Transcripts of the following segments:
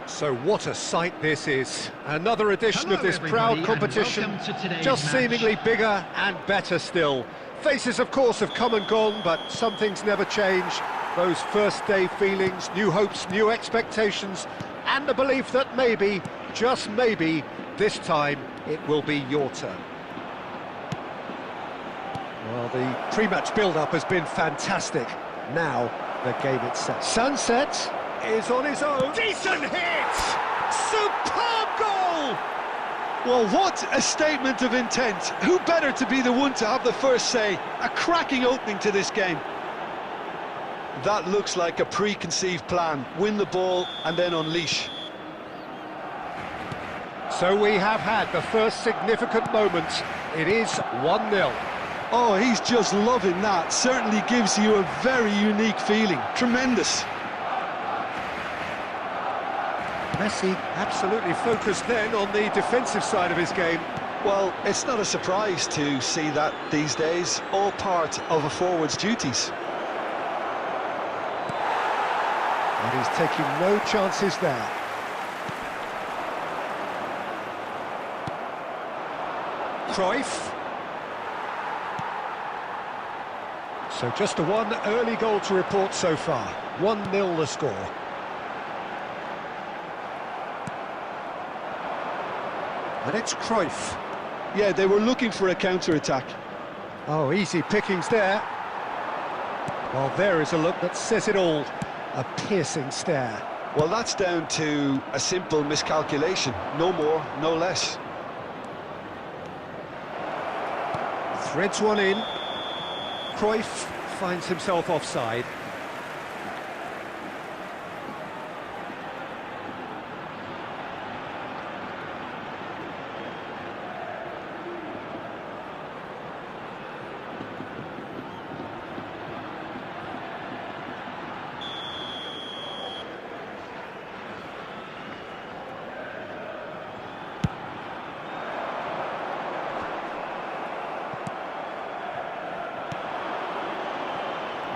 So what a sight this is. Another edition of this proud competition, just match. seemingly bigger and better still. Faces, of course, have come and gone, but some things never change. Those first day feelings, new hopes, new expectations, and the belief that maybe, just maybe, this time it will be your turn. Well, the pre-match build-up has been fantastic. Now, the game itself. Sunset is on his own. Decent hit! Superb goal! Well, what a statement of intent. Who better to be the one to have the first say? A cracking opening to this game. That looks like a preconceived plan. Win the ball and then unleash. So we have had the first significant moment. It is 1-0. Oh, he's just loving that. Certainly gives you a very unique feeling. Tremendous. Messi absolutely focused then on the defensive side of his game. Well, it's not a surprise to see that these days. All part of a forward's duties. And he's taking no chances there. Cruyff. So just the one early goal to report so far. 1-0 the score. And it's Cruyff. Yeah, they were looking for a counter-attack. Oh, easy pickings there. Well, there is a look that says it all. A piercing stare. Well, that's down to a simple miscalculation. No more, no less. Threads one in. Cruyff finds himself offside.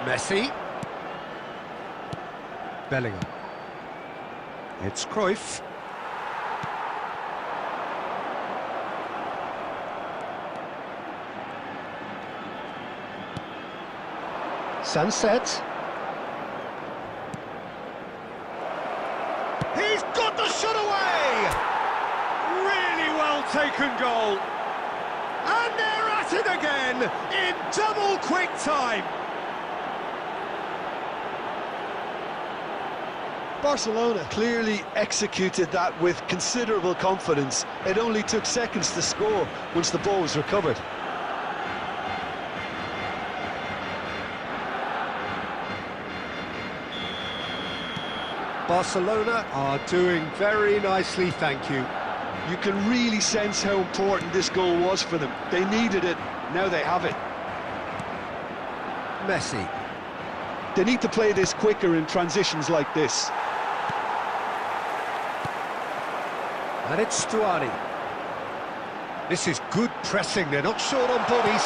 Messi. Bellingham. It's Cruyff. Sunset. He's got the shot away! Really well taken goal. And they're at it again in double quick time. Barcelona clearly executed that with considerable confidence. It only took seconds to score once the ball was recovered. Barcelona are doing very nicely, thank you. You can really sense how important this goal was for them. They needed it, now they have it. Messi. They need to play this quicker in transitions like this. And it's Stuani. This is good pressing, they're not short on bodies.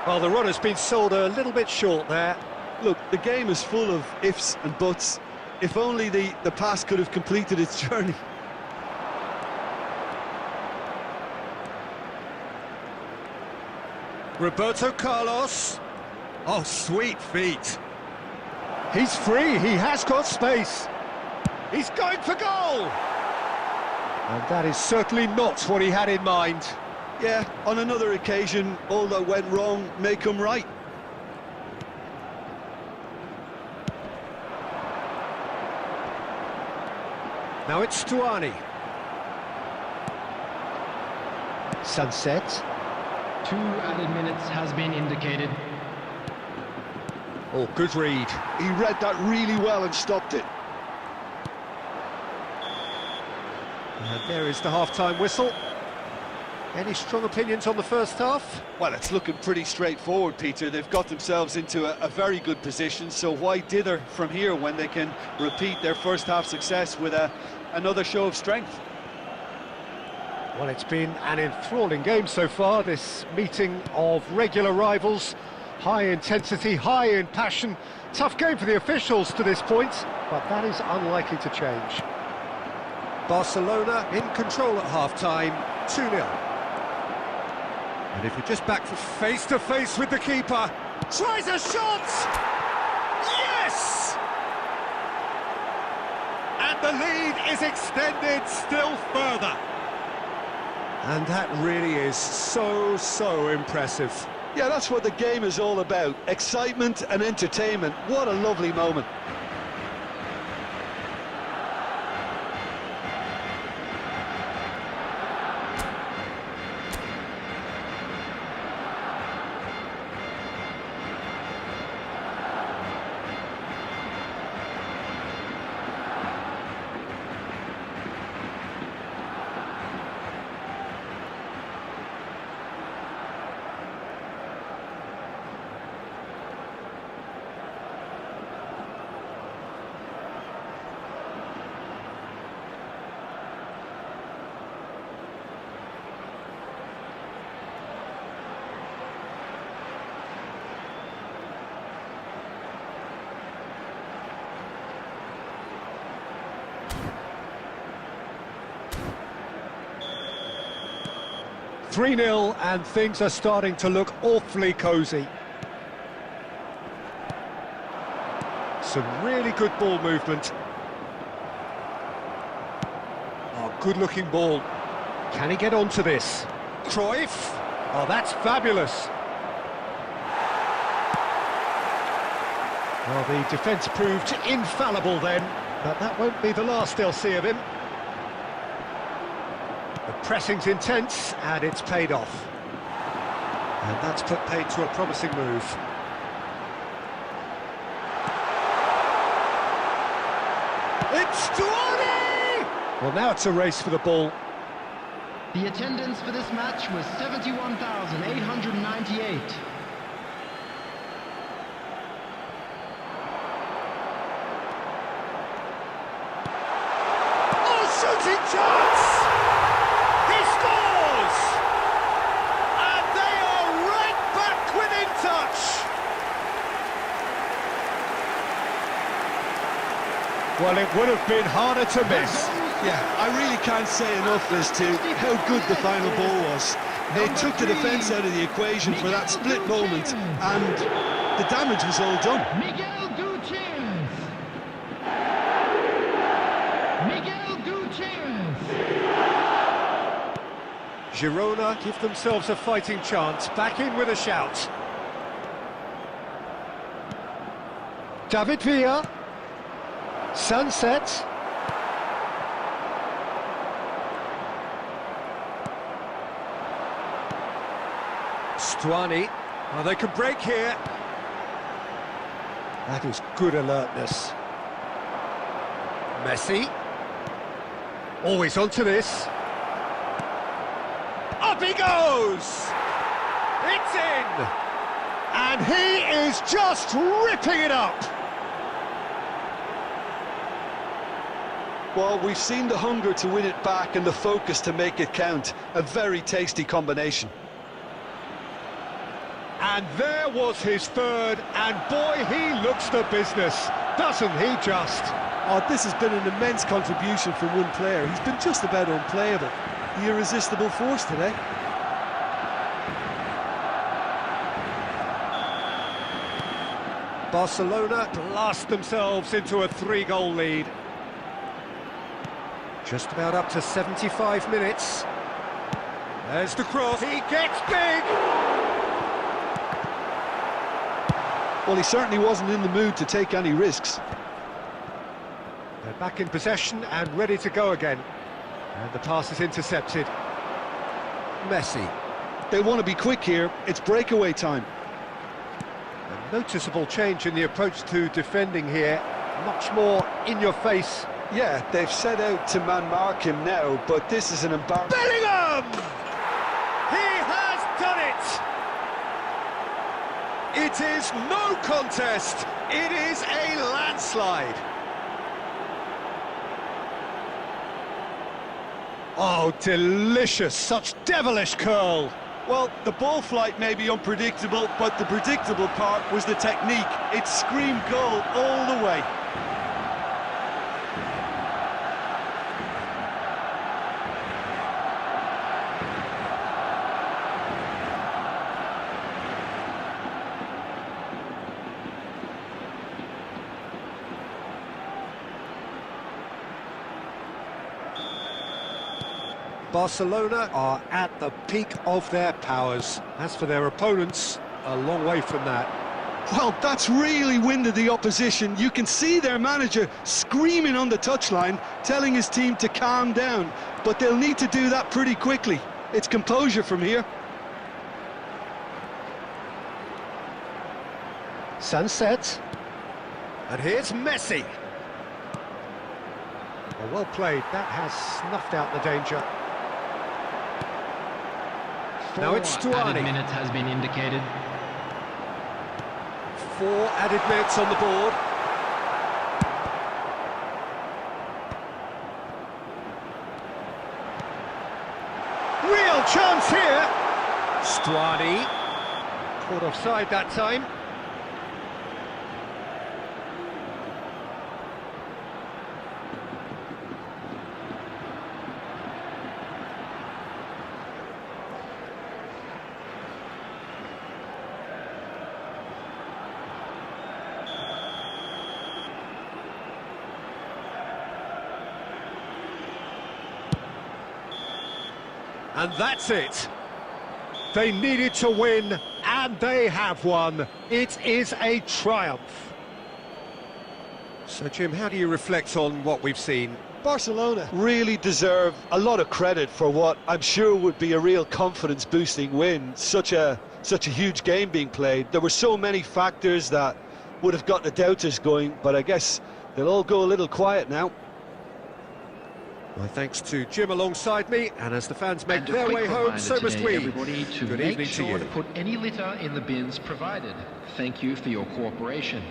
Well, the run has been sold a little bit short there. Look, the game is full of ifs and buts. If only the pass could have completed its journey. Roberto Carlos. Oh, sweet feet. He's free, he has got space. He's going for goal! And that is certainly not what he had in mind. Yeah, on another occasion, all that went wrong may come right. Now it's Stuani. Sunset. 2 added minutes has been indicated. Oh, good read. He read that really well and stopped it. And there is the half-time whistle. Any strong opinions on the first half? Well, it's looking pretty straightforward, Peter. They've got themselves into a very good position, so why dither from here when they can repeat their first half success with another show of strength? Well, it's been an enthralling game so far, this meeting of regular rivals. High intensity, high in passion. Tough game for the officials to this point. but that is unlikely to change. Barcelona in control at half-time, 2-0. And if you're just back for face-to-face with the keeper, tries a shot! Yes! And the lead is extended still further. And that really is so impressive. Yeah, that's what the game is all about. Excitement and entertainment. What a lovely moment. "3-0 and things are starting to look awfully cosy. Some really good ball movement. Oh, good-looking ball. Can he get onto this? Cruyff. Oh, that's fabulous. Well, the defence proved infallible then, but that won't be the last they'll see of him. The pressing's intense, and it's paid off. And that's put paid to a promising move. It's Stuani! Well, now it's a race for the ball. The attendance for this match was 71,898. Oh, shooting chance! He scores! And they are right back within touch! Well, it would have been harder to miss. Yeah, I really can't say enough as to how good the final ball was. They took the defence out of the equation for that split moment, and the damage was all done. Miguel Gutierrez. Miguel Gutierrez. Girona give themselves a fighting chance, back in with a shout. David Villa. Sunset. Stuani. Oh, they can break here. That is good alertness. Messi. Always onto this. Up he goes! It's in! And he is just ripping it up! Well, we've seen the hunger to win it back and the focus to make it count. A very tasty combination. And there was his third, and boy, he looks the business, doesn't he just? Oh, this has been an immense contribution from one player. He's been just about unplayable. The irresistible force today. Barcelona blast themselves into a 3-goal lead. Just about up to 75 minutes. There's the cross, he gets big! Well, he certainly wasn't in the mood to take any risks. They're back in possession and ready to go again. And the pass is intercepted. Messi. They want to be quick here. It's breakaway time. A noticeable change in the approach to defending here. Much more in your face. Yeah, they've set out to man-mark him now, but this is an embarrassment. Bellingham! He has done it! It is no contest. It is a landslide. Oh, delicious. Such devilish curl. Well, the ball flight may be unpredictable, but the predictable part was the technique. It screamed goal all the way. Barcelona are at the peak of their powers. As for their opponents, a long way from that. Well, that's really winded the opposition. You can see their manager screaming on the touchline, telling his team to calm down. But they'll need to do that pretty quickly. It's composure from here. Sunset. And here's Messi. Well played. That has snuffed out the danger. Now it's Four added Stuani. minutes has been indicated. 4 added minutes on the board. Real chance here. Stuani. Caught offside that time. And that's it. They needed to win, and they have won. It is a triumph. So, Jim, how do you reflect on what we've seen? Barcelona really deserve a lot of credit for what I'm sure would be a real confidence-boosting win. Such a huge game being played. There were so many factors that would have got the doubters going, but I guess they'll all go a little quiet now. My thanks to Jim alongside me, and as the fans make And a their quick way home, reminder so must today, we. everybody, to Good make evening to sure you. to put any litter in the bins provided. Thank you for your cooperation.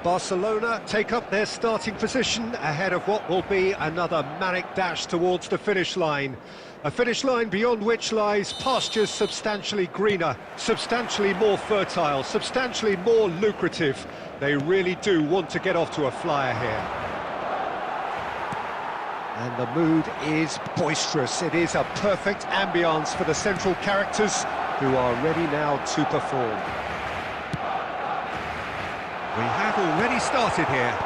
Barcelona take up their starting position ahead of what will be another manic dash towards the finish line. A finish line beyond which lies pastures substantially greener, substantially more fertile, substantially more lucrative. They really do want to get off to a flyer here. And the mood is boisterous. It is a perfect ambience for the central characters who are ready now to perform. We have already started here.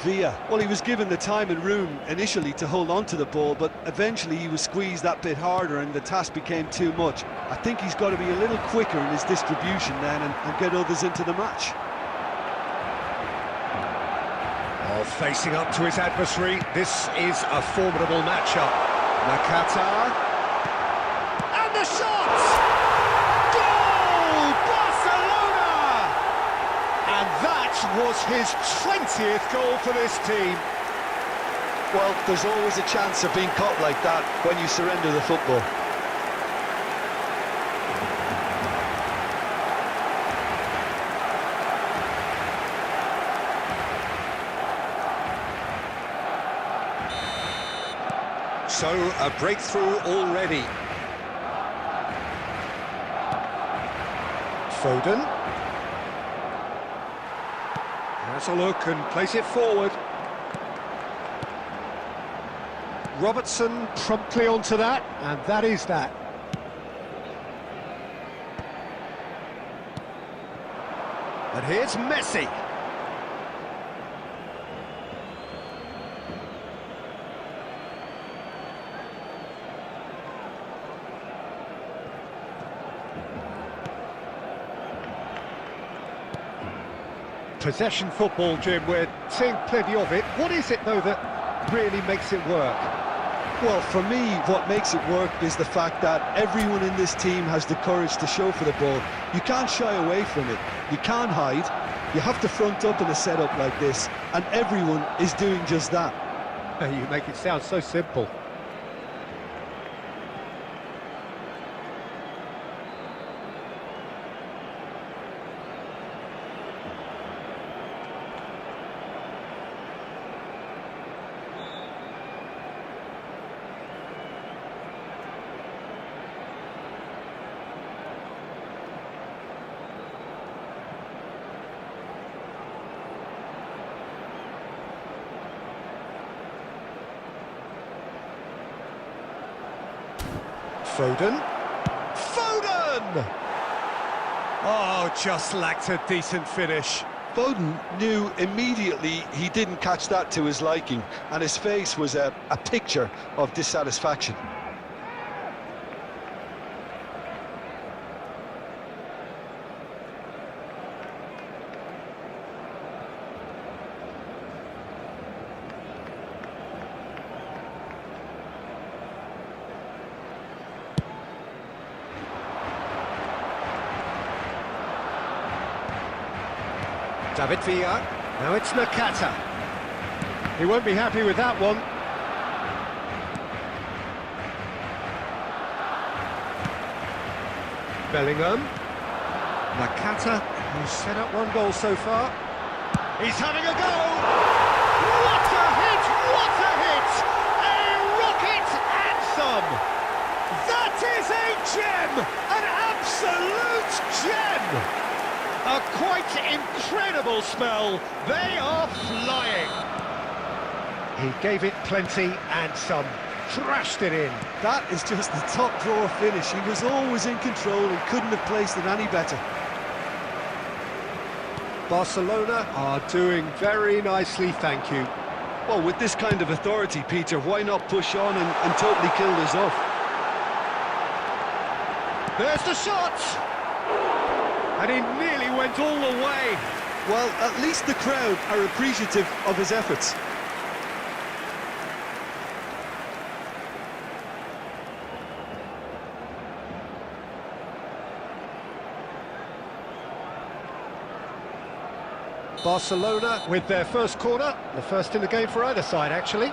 Villa. Well, he was given the time and room initially to hold on to the ball, but eventually he was squeezed that bit harder and the task became too much. I think he's got to be a little quicker in his distribution then and get others into the match. Oh, facing up to his adversary, this is a formidable matchup. Nakata, and the shot! Goal! Barcelona! And that was his 20th goal for this team. Well, there's always a chance of being caught like that when you surrender the football. So, a breakthrough already. Foden. Has a look and plays it forward. Robertson promptly onto that, and that is that. And here's Messi. Possession football, Jim, we're seeing plenty of it. What is it, though, that really makes it work? Well, for me, what makes it work is the fact that everyone in this team has the courage to show for the ball. You can't shy away from it. You can't hide. You have to front up in a setup like this, and everyone is doing just that. You make it sound so simple. Foden. Foden! Oh, just lacked a decent finish. Foden knew immediately he didn't catch that to his liking, and his face was a picture of dissatisfaction. David Villa, now it's Nakata. He won't be happy with that one. Bellingham. Nakata, who's set up one goal so far. He's having a go! What a hit! What a hit! A rocket anthem! That is a gem! An absolute gem! A quite incredible spell. They are flying. He gave it plenty and some. Thrashed it in. That is just the top drawer finish. He was always in control and couldn't have placed it any better. Barcelona are doing very nicely, thank you. Well, with this kind of authority, Peter, why not push on and totally kill this off? There's the shot! And he nearly went all the way. Well, at least the crowd are appreciative of his efforts. Barcelona with their first corner, the first in the game for either side, actually.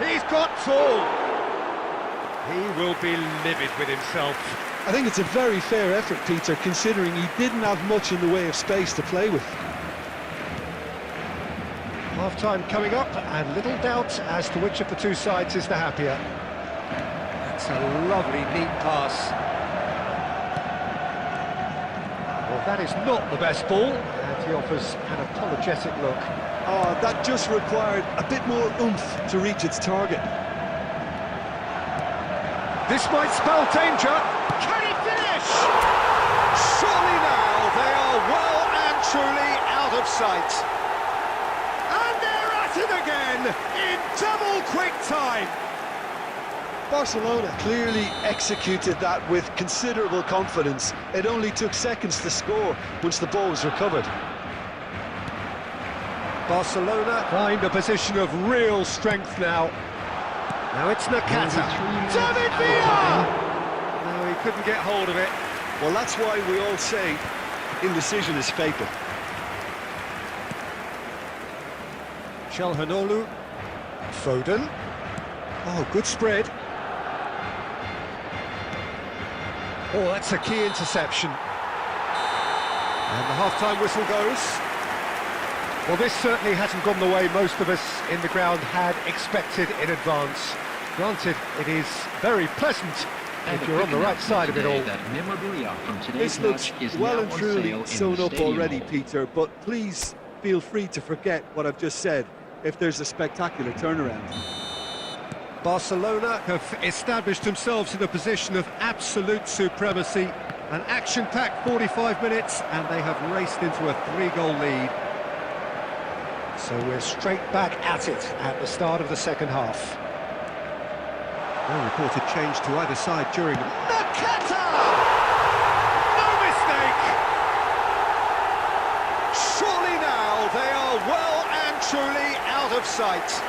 He's got tall. He will be livid with himself. I think it's a very fair effort, Peter, considering he didn't have much in the way of space to play with. Half-time coming up, and little doubt as to which of the two sides is the happier. That's a lovely, neat pass. Well, That is not the best ball, and he offers an apologetic look. Oh, that just required a bit more oomph to reach its target. This might spell danger. Can he finish? Surely now they are well and truly out of sight. And they're at it again in double quick time. Barcelona clearly executed that with considerable confidence. It only took seconds to score once the ball was recovered. Barcelona find a position of real strength now. Now it's Nakata. David Villa! No, he couldn't get hold of it. Well, that's why we all say indecision is fatal. Çalhanoğlu. Foden. Oh, good spread. Oh, that's a key interception. And the half-time whistle goes. Well, this certainly hasn't gone the way most of us in the ground had expected in advance. Granted, it is very pleasant if you're on the right side of it all. That memorabilia from This today's looks match is well now and on truly sale in sewn the up stadium already, hall. Peter, but please feel free to forget what I've just said if there's a spectacular turnaround. Barcelona have established themselves in a position of absolute supremacy. An action-packed 45 minutes, and they have raced into a 3-goal lead. So we're straight back at it at the start of the second half. No reported change to either side during... Nakata! No mistake! Surely now they are well and truly out of sight.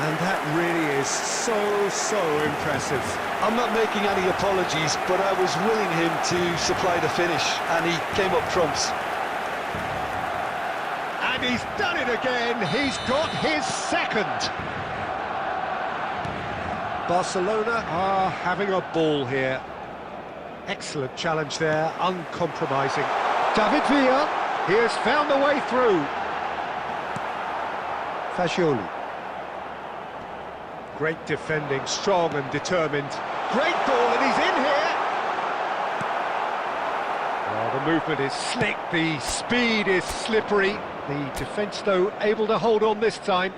And that really is so impressive. I'm not making any apologies, but I was willing him to supply the finish, and he came up trumps. And he's done it again. He's got his second. Barcelona are having a ball here. Excellent challenge there, uncompromising. David Villa, he has found a way through. Fagioli. Great defending, strong and determined. Great ball, and he's in here. Well, the movement is slick, the speed is slippery. The defence, though, able to hold on this time.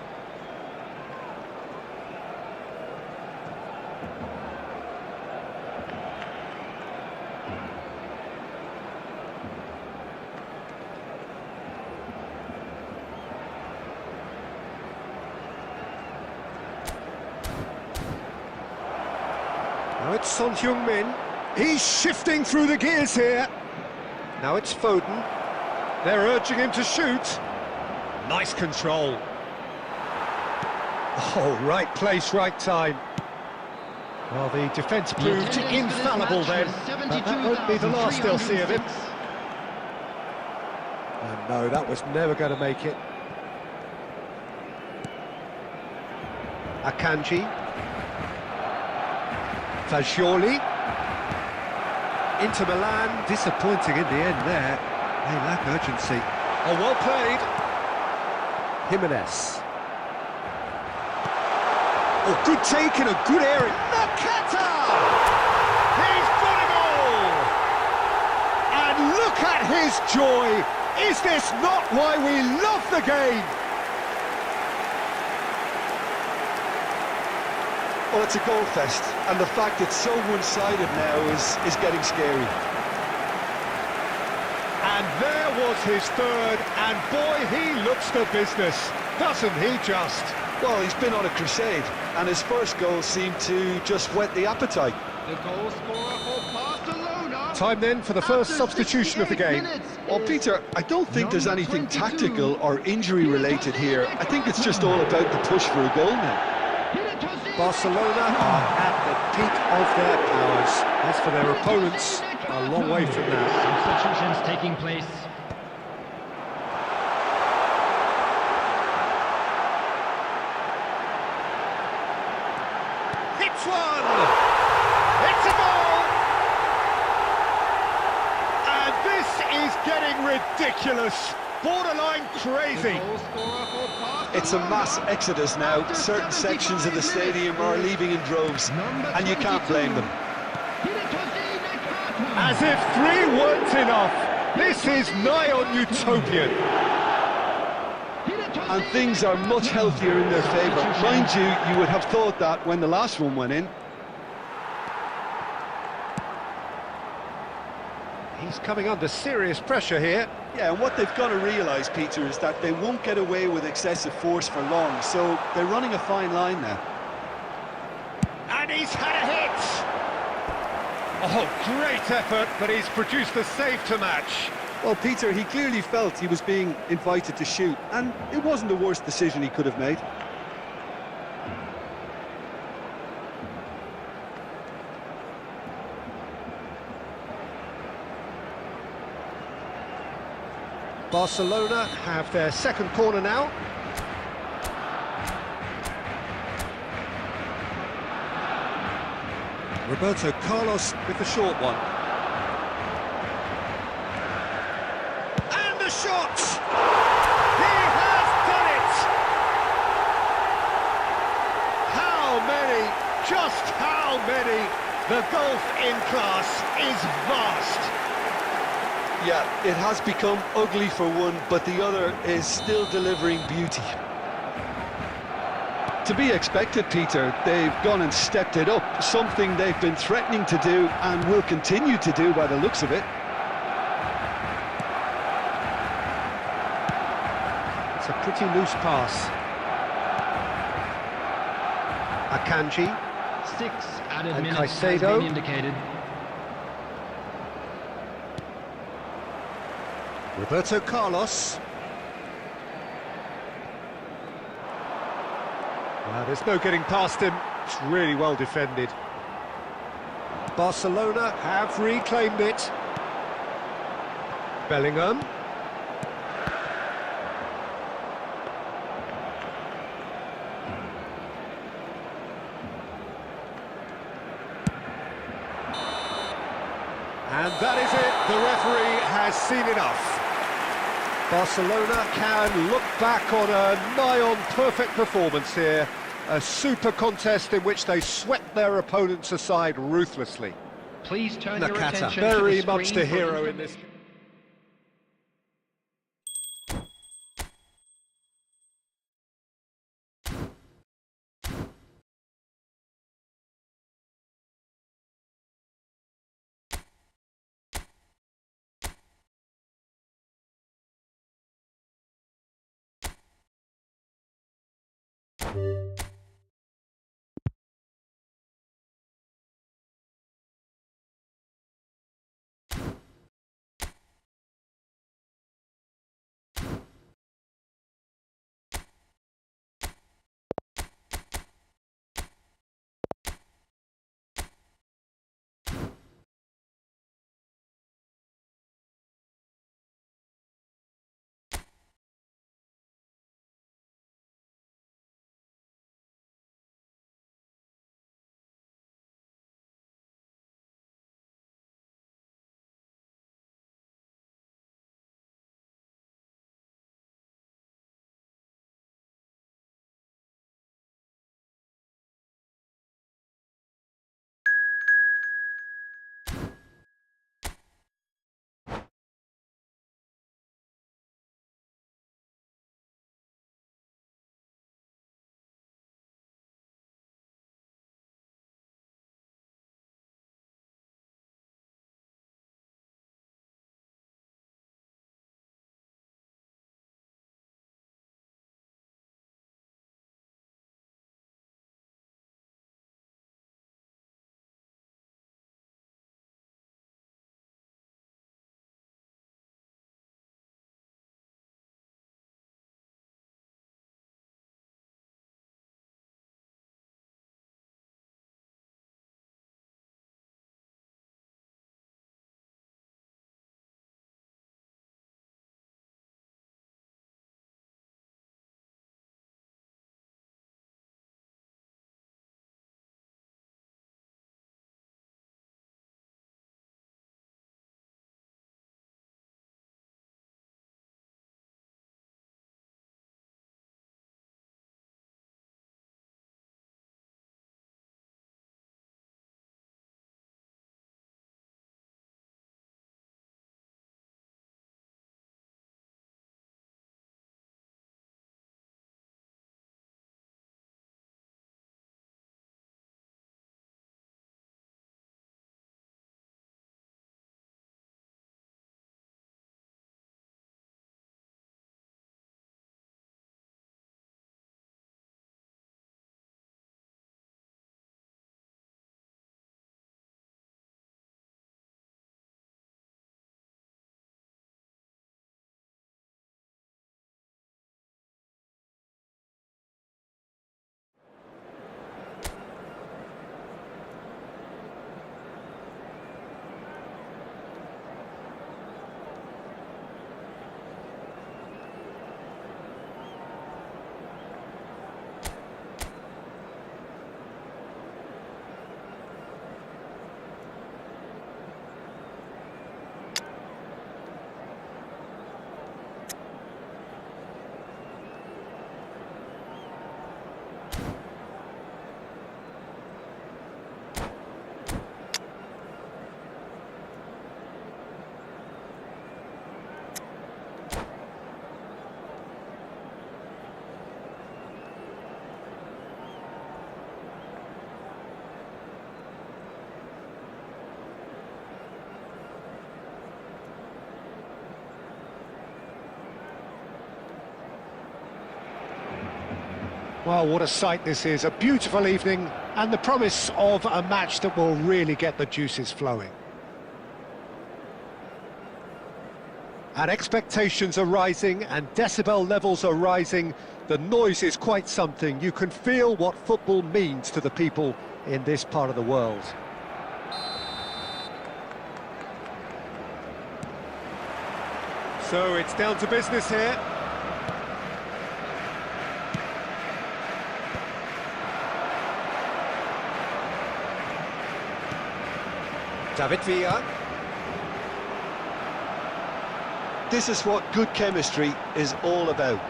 Now it's Son Heung-min. He's shifting through the gears here. Now it's Foden. They're urging him to shoot. Nice control. Oh, right place, right time. Well, the defence proved infallible then, but that won't be the last they'll see of him. And no, that was never going to make it. Akanji. Fagioli. Inter Milan, disappointing in the end there. They lack urgency. Oh, well played. Jimenez. Oh, good take in a good area. Nakata! He's got it all! And look at his joy! Is this not why we love the game? Well, it's a goal fest, and the fact it's so one-sided now is getting scary. And there was his third, and boy, he looks the business, doesn't he just? Well, he's been on a crusade, and his first goal seemed to just whet the appetite. The goal scorer for Barcelona. Time then for the first substitution of the game. Well, Peter, I don't think there's anything tactical or injury-related here. I think it's just all about the push for a goal now. Barcelona are at the peak of their powers. As for their opponents, a long way from that. Substitutions taking place. Hits one! It's a goal! And this is getting ridiculous. Borderline crazy. It's a mass exodus now. Certain sections of the stadium are leaving in droves, and you can't blame them. As if three weren't enough, this is nigh on utopian. And things are much healthier in their favour. Mind you, you would have thought that when the last one went in. He's coming under serious pressure here. Yeah, and what they've got to realise, Peter, is that they won't get away with excessive force for long, so they're running a fine line now. And he's had a hit! Oh, great effort, but he's produced a save to match. Well, Peter, he clearly felt he was being invited to shoot, and it wasn't the worst decision he could have made. Barcelona have their second corner now. Roberto Carlos with the short one. And the shot! He has done it! How many, just how many? The gulf in class is vast. Yeah, it has become ugly for one, but the other is still delivering beauty. To be expected, Peter. They've gone and stepped it up, something they've been threatening to do and will continue to do by the looks of it. It's a pretty loose pass. Akanji. 6 added And minutes has Caicedo. been indicated. Roberto Carlos. There's no getting past him. It's really well defended. Barcelona have reclaimed it. Bellingham. And that is it. The referee has seen enough. Barcelona can look back on a nigh-on perfect performance here. A super contest in which they swept their opponents aside ruthlessly. Please turn your attention to the Very much screen the for hero in information. this. Well, what a sight this is, a beautiful evening, and the promise of a match that will really get the juices flowing. And expectations are rising, and decibel levels are rising. The noise is quite something. You can feel what football means to the people in this part of the world. So it's down to business here. David Villa. This is what good chemistry is all about.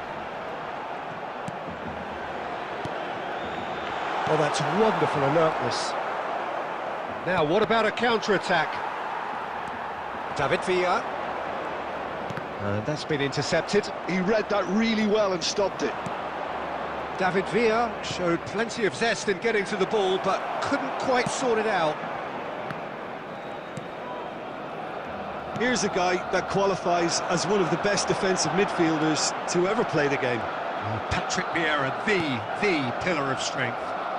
Oh, that's wonderful alertness. Now, what about a counter-attack? David Villa. And that's been intercepted. He read that really well and stopped it. David Villa showed plenty of zest in getting to the ball, but couldn't quite sort it out. Here's a guy that qualifies as one of the best defensive midfielders to ever play the game. Patrick Vieira, the pillar of strength.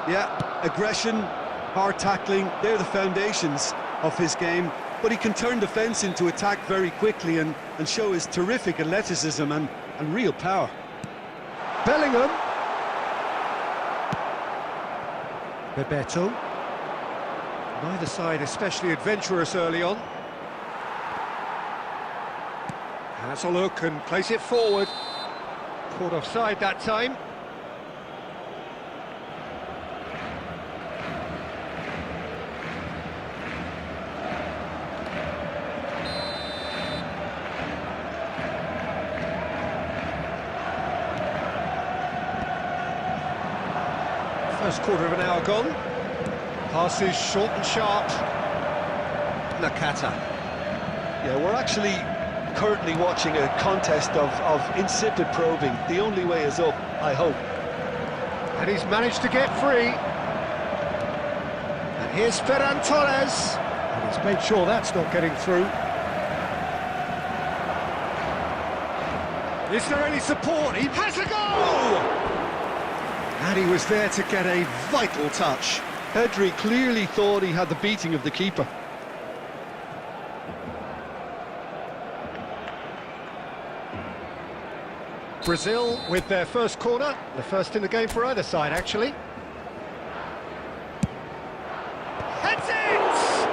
Yeah, aggression, hard tackling, they're the foundations of his game, but he can turn defence into attack very quickly and show his terrific athleticism and real power. Bellingham. Bebeto. Neither side especially adventurous early on. Has a look and plays it forward. Caught offside that time. First quarter of an hour gone. Passes short and sharp. Nakata. Yeah, we're actually currently watching a contest of insipid probing. The only way is up, I hope. And he's managed to get free. And here's Ferran Torres. And he's made sure that's not getting through. Is there any support? He has a goal! And he was there to get a vital touch. Pedri clearly thought he had the beating of the keeper. Brazil with their first corner, the first in the game for either side, actually. Heads it!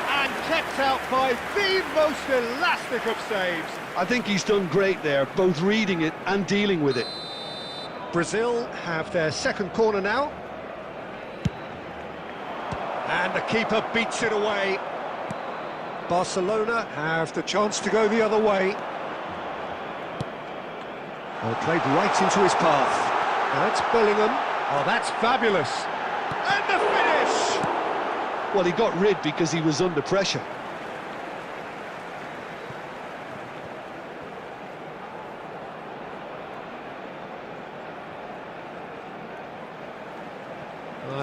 And kept out by the most elastic of saves. I think he's done great there, both reading it and dealing with it. Brazil have their second corner now. And the keeper beats it away. Barcelona have the chance to go the other way. Well, played right into his path. That's Bellingham. Oh, that's fabulous. And the finish! Well, he got rid because he was under pressure.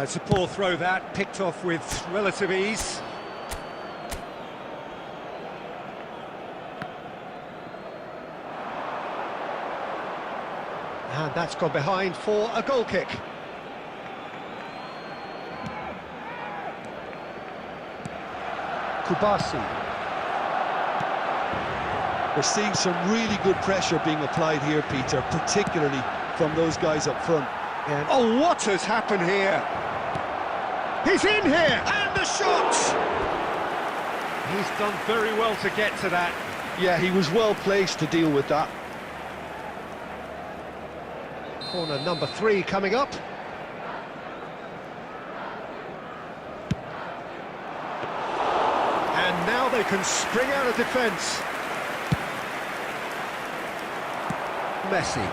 It's a poor throw that, picked off with relative ease. And that's gone behind for a goal kick. Kubasi. We're seeing some really good pressure being applied here, Peter, particularly from those guys up front. And oh, what has happened here? He's in here, and the shot! He's done very well to get to that. Yeah, he was well placed to deal with that. Corner number 3 coming up. And now they can spring out of defence. Messi.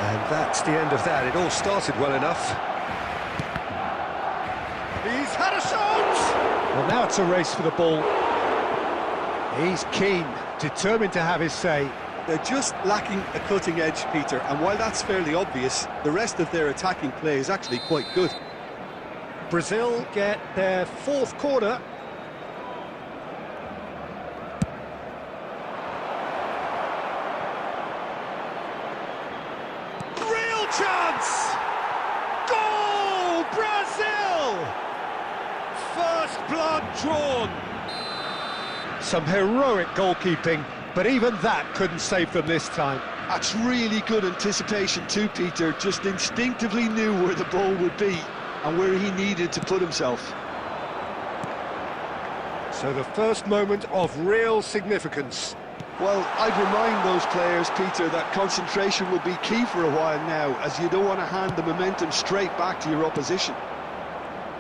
And that's the end of that. It all started well enough. He's had a shot! Well, now it's a race for the ball. He's keen, determined to have his say. They're just lacking a cutting edge, Peter, and while that's fairly obvious, the rest of their attacking play is actually quite good. Brazil get their fourth corner. blood drawn. Some heroic goalkeeping, but even that couldn't save them this time. That's really good anticipation too, Peter. Just instinctively knew where the ball would be and where he needed to put himself. So the first moment of real significance. Well, I'd remind those players, Peter, that concentration will be key for a while now, as you don't want to hand the momentum straight back to your opposition.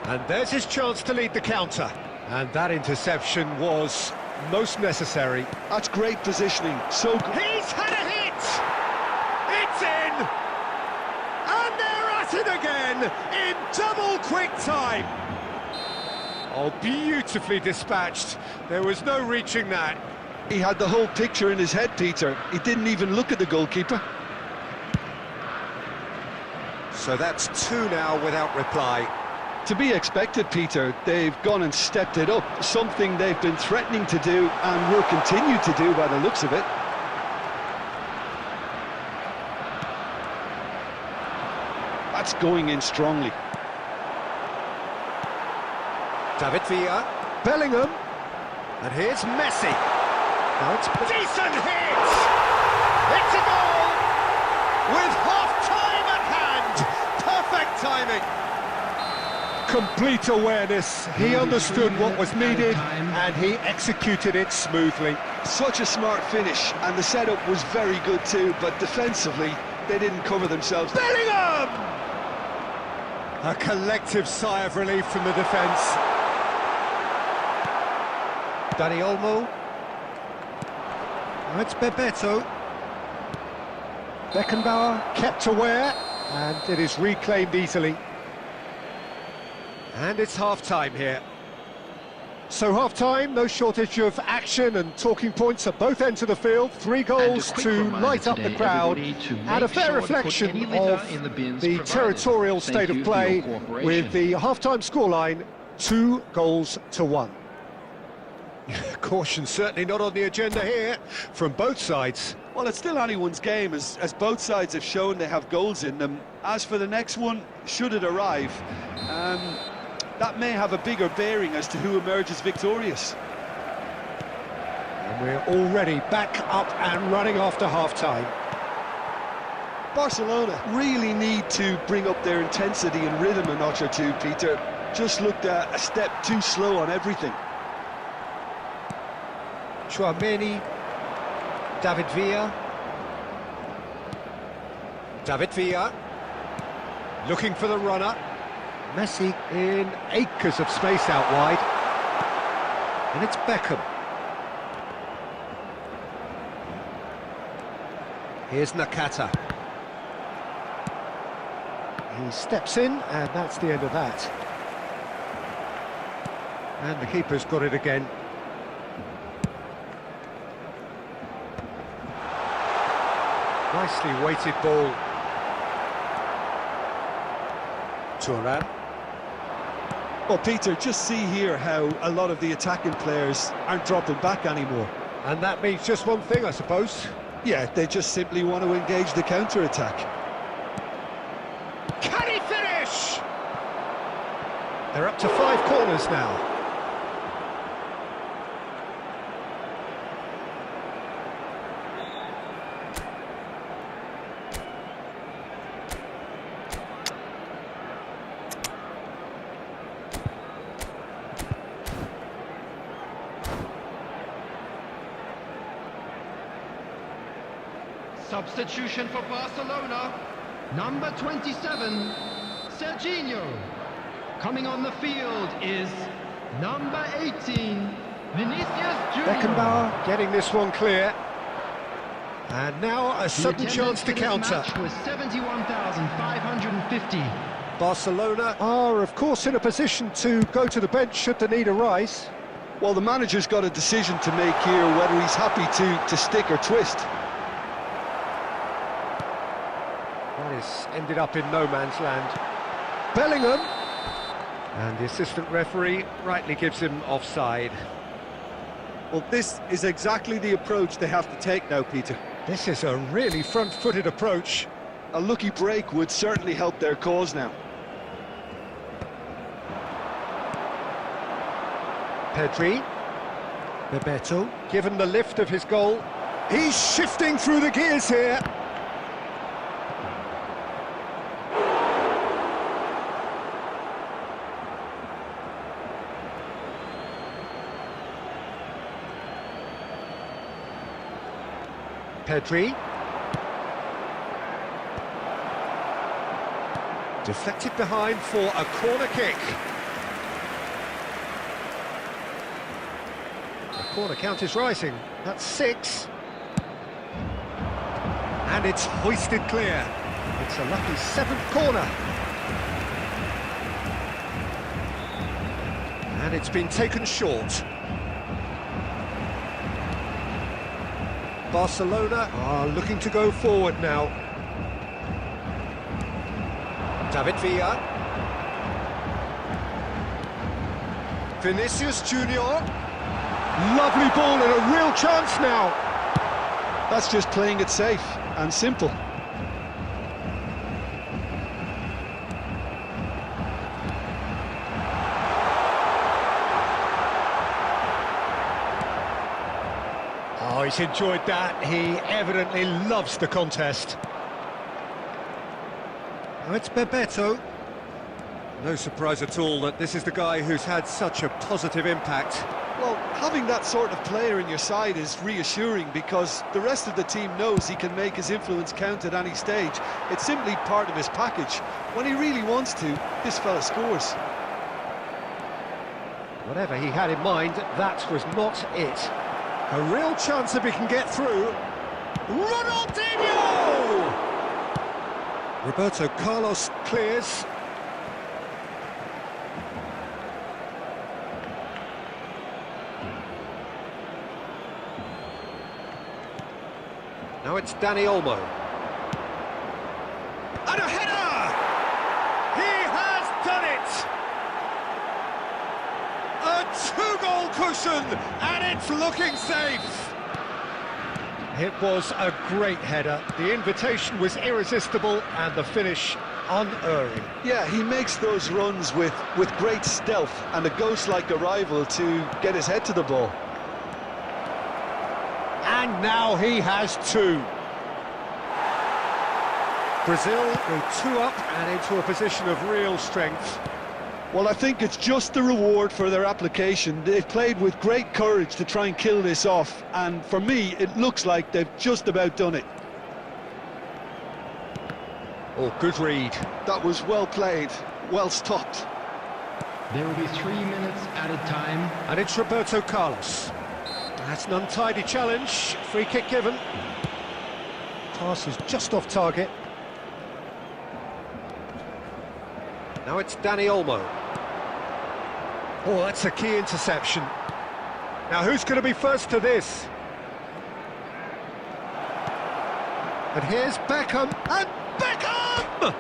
And there's his chance to lead the counter. And that interception was most necessary. That's great positioning, so good. He's had a hit! It's in! And they're at it again, in double quick time! Oh, beautifully dispatched. There was no reaching that. He had the whole picture in his head, Peter. He didn't even look at the goalkeeper. So that's two now without reply. To be expected, Peter. They've gone and stepped it up, something they've been threatening to do and will continue to do by the looks of it. That's going in strongly. David Villa, Bellingham, and here's Messi. Now it's decent hit! It's a goal! With half-time at hand! Perfect timing! Complete awareness. He understood what was needed and he executed it smoothly. Such a smart finish, and the setup was very good too, but defensively, they didn't cover themselves. Bellingham! A collective sigh of relief from the defence. Dani Olmo. Oh, it's Bebeto. Beckenbauer kept aware, and it is reclaimed easily. And it's half-time here. So half-time, no shortage of action and talking points at both ends of the field. 3 goals to light up the crowd, and a fair reflection of the territorial state of play, with the half-time scoreline 2-1. Caution certainly not on the agenda here from both sides. Well, it's still anyone's game, as both sides have shown they have goals in them. As for the next one, should it arrive, that may have a bigger bearing as to who emerges victorious. And we're already back up and running after half-time. Barcelona really need to bring up their intensity and rhythm a notch or two, Peter. Just looked a step too slow on everything. Chouameni, David Villa. David Villa, looking for the runner. Messi in acres of space out wide. And it's Beckham. Here's Nakata. He steps in, and that's the end of that. And the keeper's got it again. Nicely weighted ball. Turan. Well, Peter, just see here how a lot of the attacking players aren't dropping back anymore. And that means just one thing, I suppose. Yeah, they just simply want to engage the counter-attack. Can he finish? They're up to 5 corners now. Substitution for Barcelona, number 27, Serginho. Coming on the field is number 18, Vinicius Junior. Beckenbauer getting this one clear. And now a sudden chance to counter. Match was 71,550. Barcelona are, of course, in a position to go to the bench should the need arise. Well, the manager's got a decision to make here, whether he's happy to stick or twist. That is ended up in no man's land. Bellingham, and the assistant referee rightly gives him offside. Well, this is exactly the approach they have to take now, Peter. This is a really front-footed approach. A lucky break would certainly help their cause now. Pedri. Bebeto. Given the lift of his goal. He's shifting through the gears here. Pedri. Deflected behind for a corner kick. The corner count is rising. That's 6. And it's hoisted clear. It's a lucky 7th corner. And it's been taken short. Barcelona are looking to go forward now. David Villa. Vinicius Junior. Lovely ball and a real chance now. That's just playing it safe and simple. Oh, he's enjoyed that. He evidently loves the contest. Now it's Bebeto. No surprise at all that this is the guy who's had such a positive impact. Well, having that sort of player in your side is reassuring because the rest of the team knows he can make his influence count at any stage. It's simply part of his package. When he really wants to, this fella scores. Whatever he had in mind, that was not it. A real chance if he can get through. Ronaldinho! Roberto Carlos clears. Now it's Dani Olmo. And a header! He has done it! A 2-goal cushion, and it's looking safe! It was a great header. The invitation was irresistible, and the finish unerring. Yeah, he makes those runs with great stealth and a ghost-like arrival to get his head to the ball. And now he has 2. Brazil go 2 up and into a position of real strength. Well, I think it's just the reward for their application. They've played with great courage to try and kill this off, and for me, it looks like they've just about done it. Oh, good read. That was well played, well stopped. There will be 3 minutes added time. And it's Roberto Carlos. That's an untidy challenge. Free kick given. Pass is just off target. Now it's Dani Olmo. Oh, that's a key interception. Now who's going to be first to this? And here's Beckham, and Beckham!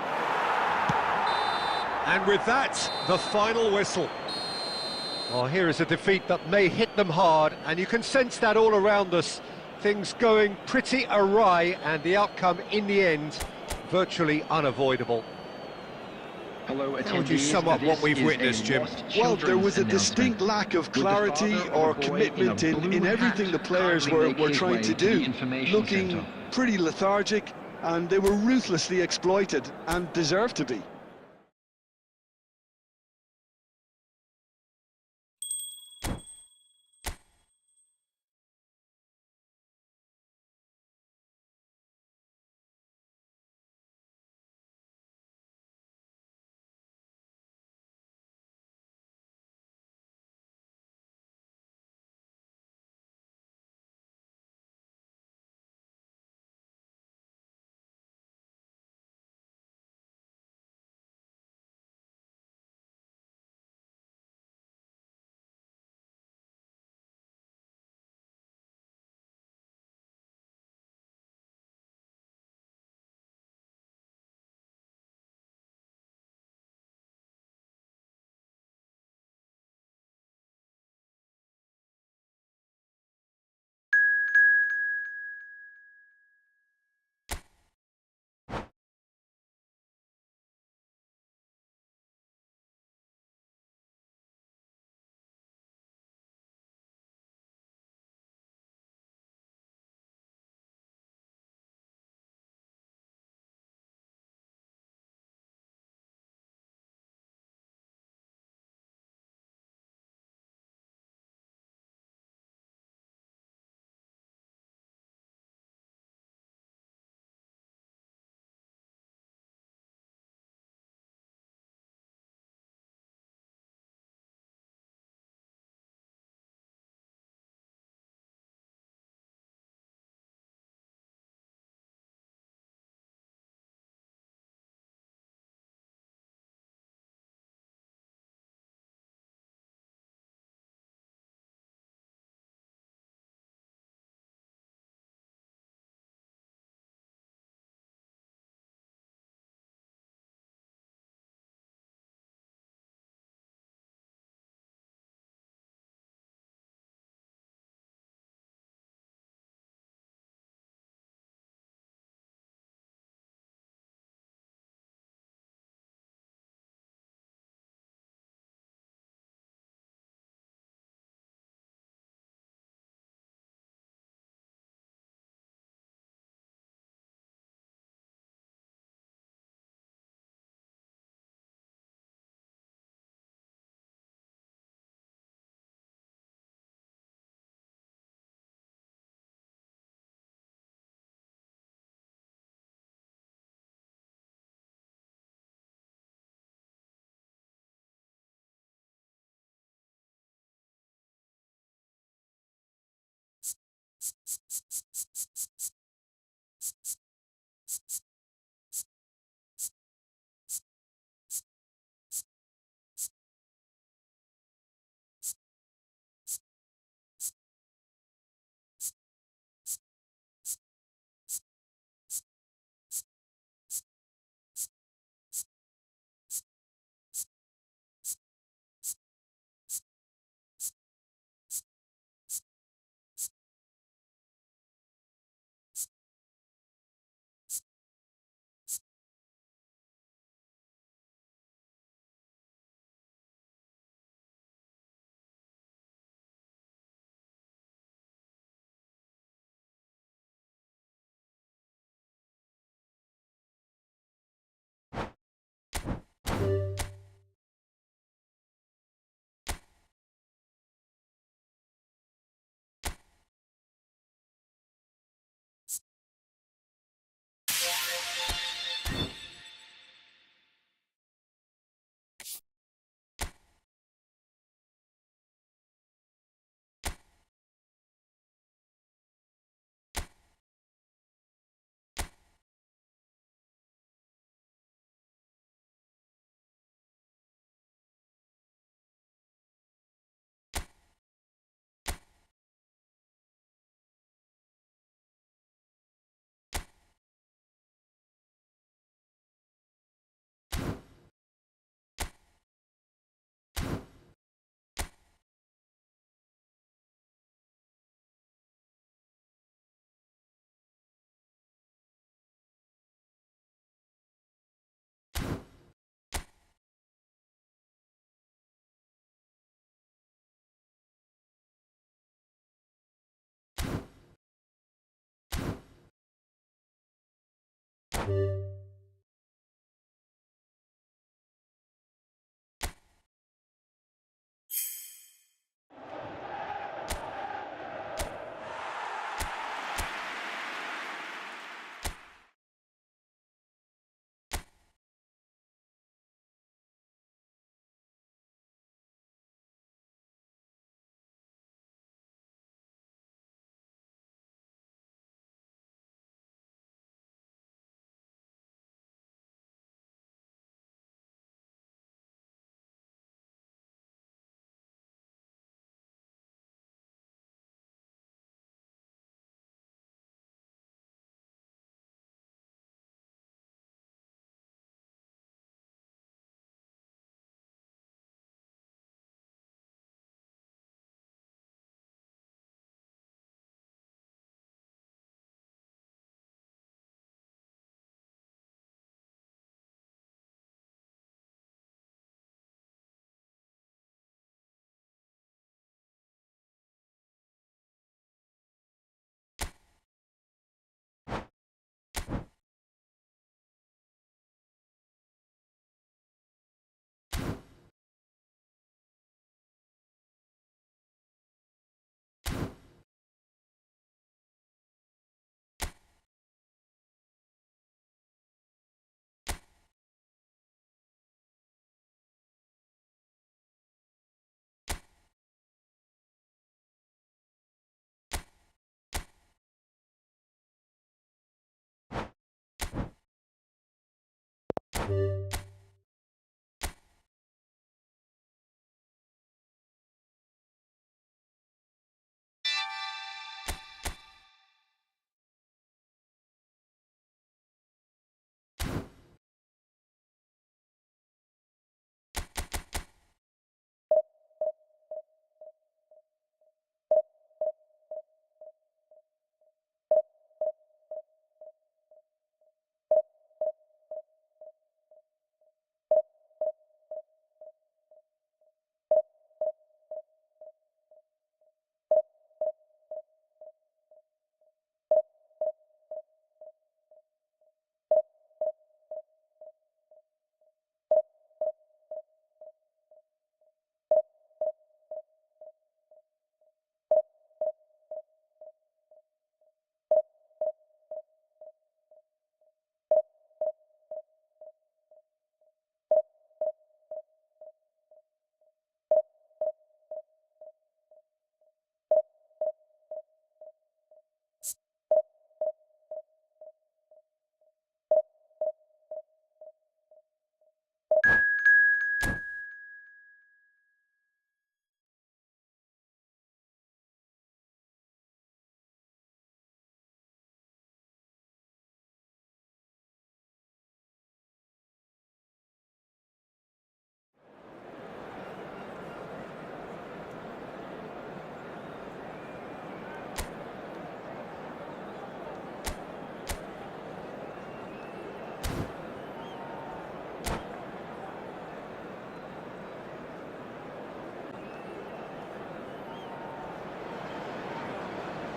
And with that, the final whistle. Oh, here is a defeat that may hit them hard, and you can sense that all around us. Things going pretty awry, and the outcome in the end, virtually unavoidable. Hello, How would you sum up what we've witnessed, Jim? Well, there was a distinct lack of clarity or commitment in everything the players were trying to do. Looking pretty lethargic, and they were ruthlessly exploited, and deserved to be.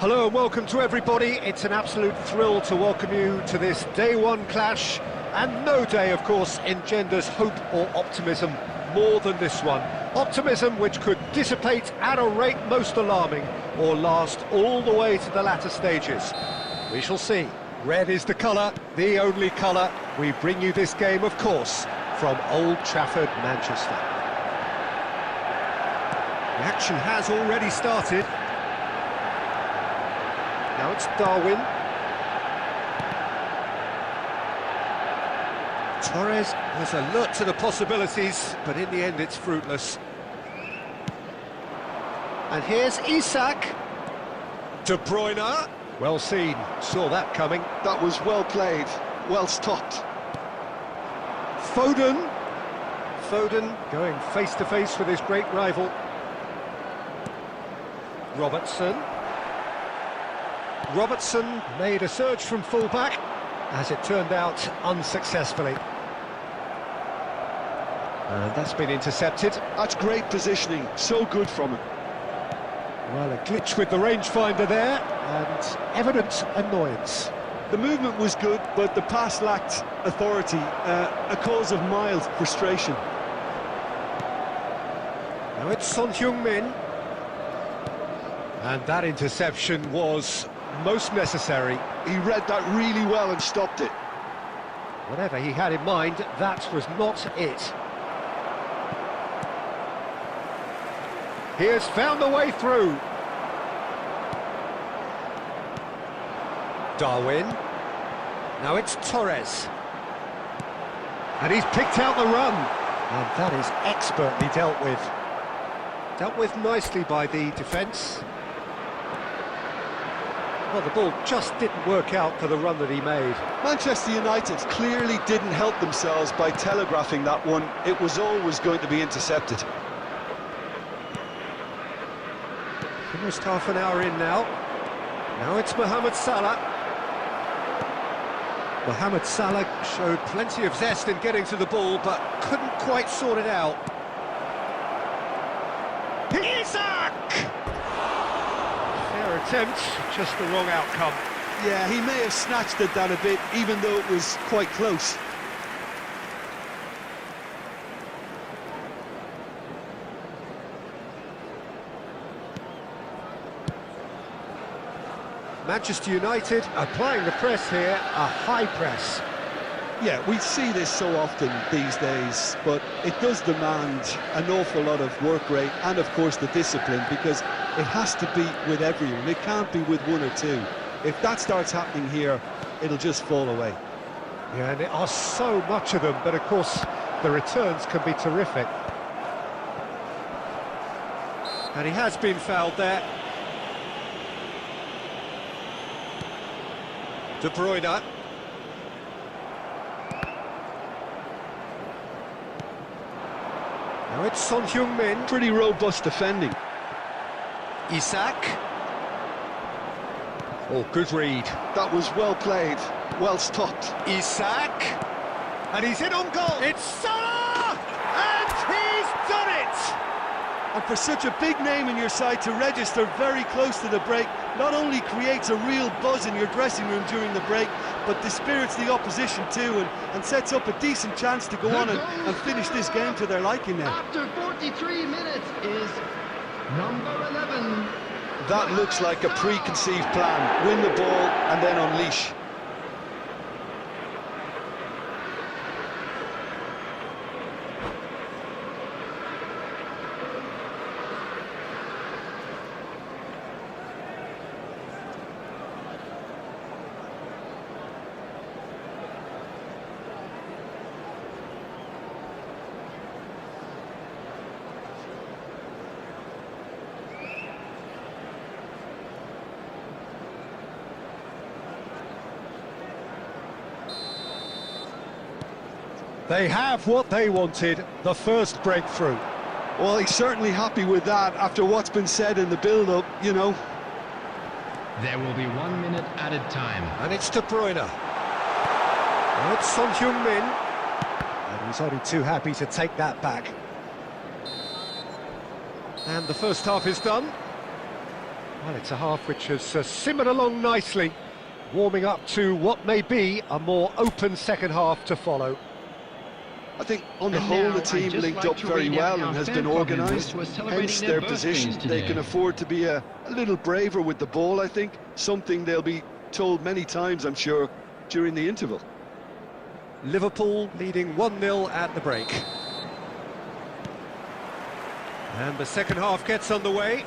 Hello and welcome to everybody. It's an absolute thrill to welcome you to this day one clash, and no day, of course, engenders hope or optimism more than this one. Optimism which could dissipate at a rate most alarming or last all the way to the latter stages. We shall see. Red is the colour, the only colour. We bring you this game, of course, from Old Trafford, Manchester. The action has already started. Now it's Darwin. Torres was alert to the possibilities, but in the end it's fruitless. And here's Isak. De Bruyne. Well seen, saw that coming. That was well played, well stopped. Foden. Foden going face-to-face with his great rival. Robertson. Robertson made a surge from full-back, as it turned out unsuccessfully. And that's been intercepted. That's great positioning, so good from him. Well, a glitch with the rangefinder there, and evident annoyance. The movement was good, but the pass lacked authority, a cause of mild frustration. Now it's Son Heung-min. And that interception was most necessary. He read that really well and stopped it. Whatever he had in mind, that was not it. He has found the way through. Darwin. Now it's Torres. And he's picked out the run. And that is expertly dealt with. Dealt with nicely by the defence. Well, the ball just didn't work out for the run that he made. Manchester United clearly didn't help themselves by telegraphing that one. It was always going to be intercepted. Almost half an hour in now. Now it's Mohamed Salah. Mohamed Salah showed plenty of zest in getting to the ball, but couldn't quite sort it out. Isak! Fair attempt, just the wrong outcome. Yeah, he may have snatched at that a bit, even though it was quite close. Manchester United applying the press here, a high press. Yeah, we see this so often these days, but it does demand an awful lot of work rate and, of course, the discipline, because it has to be with everyone. It can't be with one or two. If that starts happening here, it'll just fall away. Yeah, and there are so much of them, but of course, the returns can be terrific. And he has been fouled there. De Bruyne. Now it's Son Heung-min. Pretty robust defending. Isak. Oh, good read. That was well played, well stopped. Isak. And he's in on goal. It's Salah! And he's done it! And for such a big name in your side to register very close to the break, not only creates a real buzz in your dressing room during the break, but dispirits the opposition too, and sets up a decent chance to go on and finish this game to their liking now. After 43 minutes is number 11. That looks like a preconceived plan. Win the ball and then unleash. They have what they wanted, the first breakthrough. Well, he's certainly happy with that after what's been said in the build-up, you know. There will be 1 minute added time. And it's De Bruyne. Now it's Son Heung-min. And he's only too happy to take that back. And the first half is done. Well, it's a half which has simmered along nicely, warming up to what may be a more open second half to follow. I think on the whole the team linked up very well and has been organised, hence their position. They can afford to be a little braver with the ball, I think, something they'll be told many times, I'm sure, during the interval. Liverpool leading 1-0 at the break. And the second half gets underway.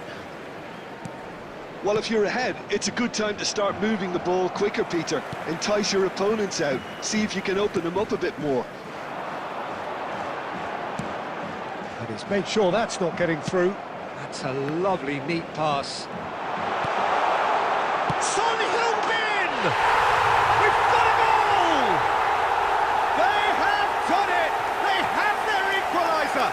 Well, if you're ahead, it's a good time to start moving the ball quicker, Peter. Entice your opponents out, see if you can open them up a bit more. And he's made sure that's not getting through. That's a lovely, neat pass. Son Heung-min! We've got a goal! They have done it! They have their equaliser!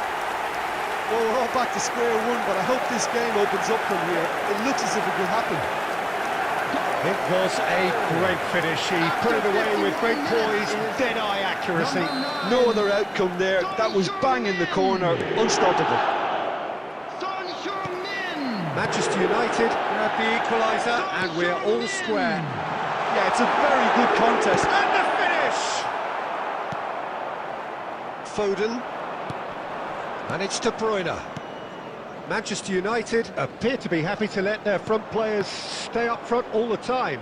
Well, we're all back to square one, but I hope this game opens up from here. It looks as if it could happen. It was a great finish. He put it away with great poise, dead-eye accuracy. No other outcome there. That was bang in the corner, unstoppable. Son Heung-min. Manchester United grab the equaliser, and we're all square. Yeah, it's a very good contest. And the finish! Foden. And it's De Bruyne. Manchester United appear to be happy to let their front players stay up front all the time.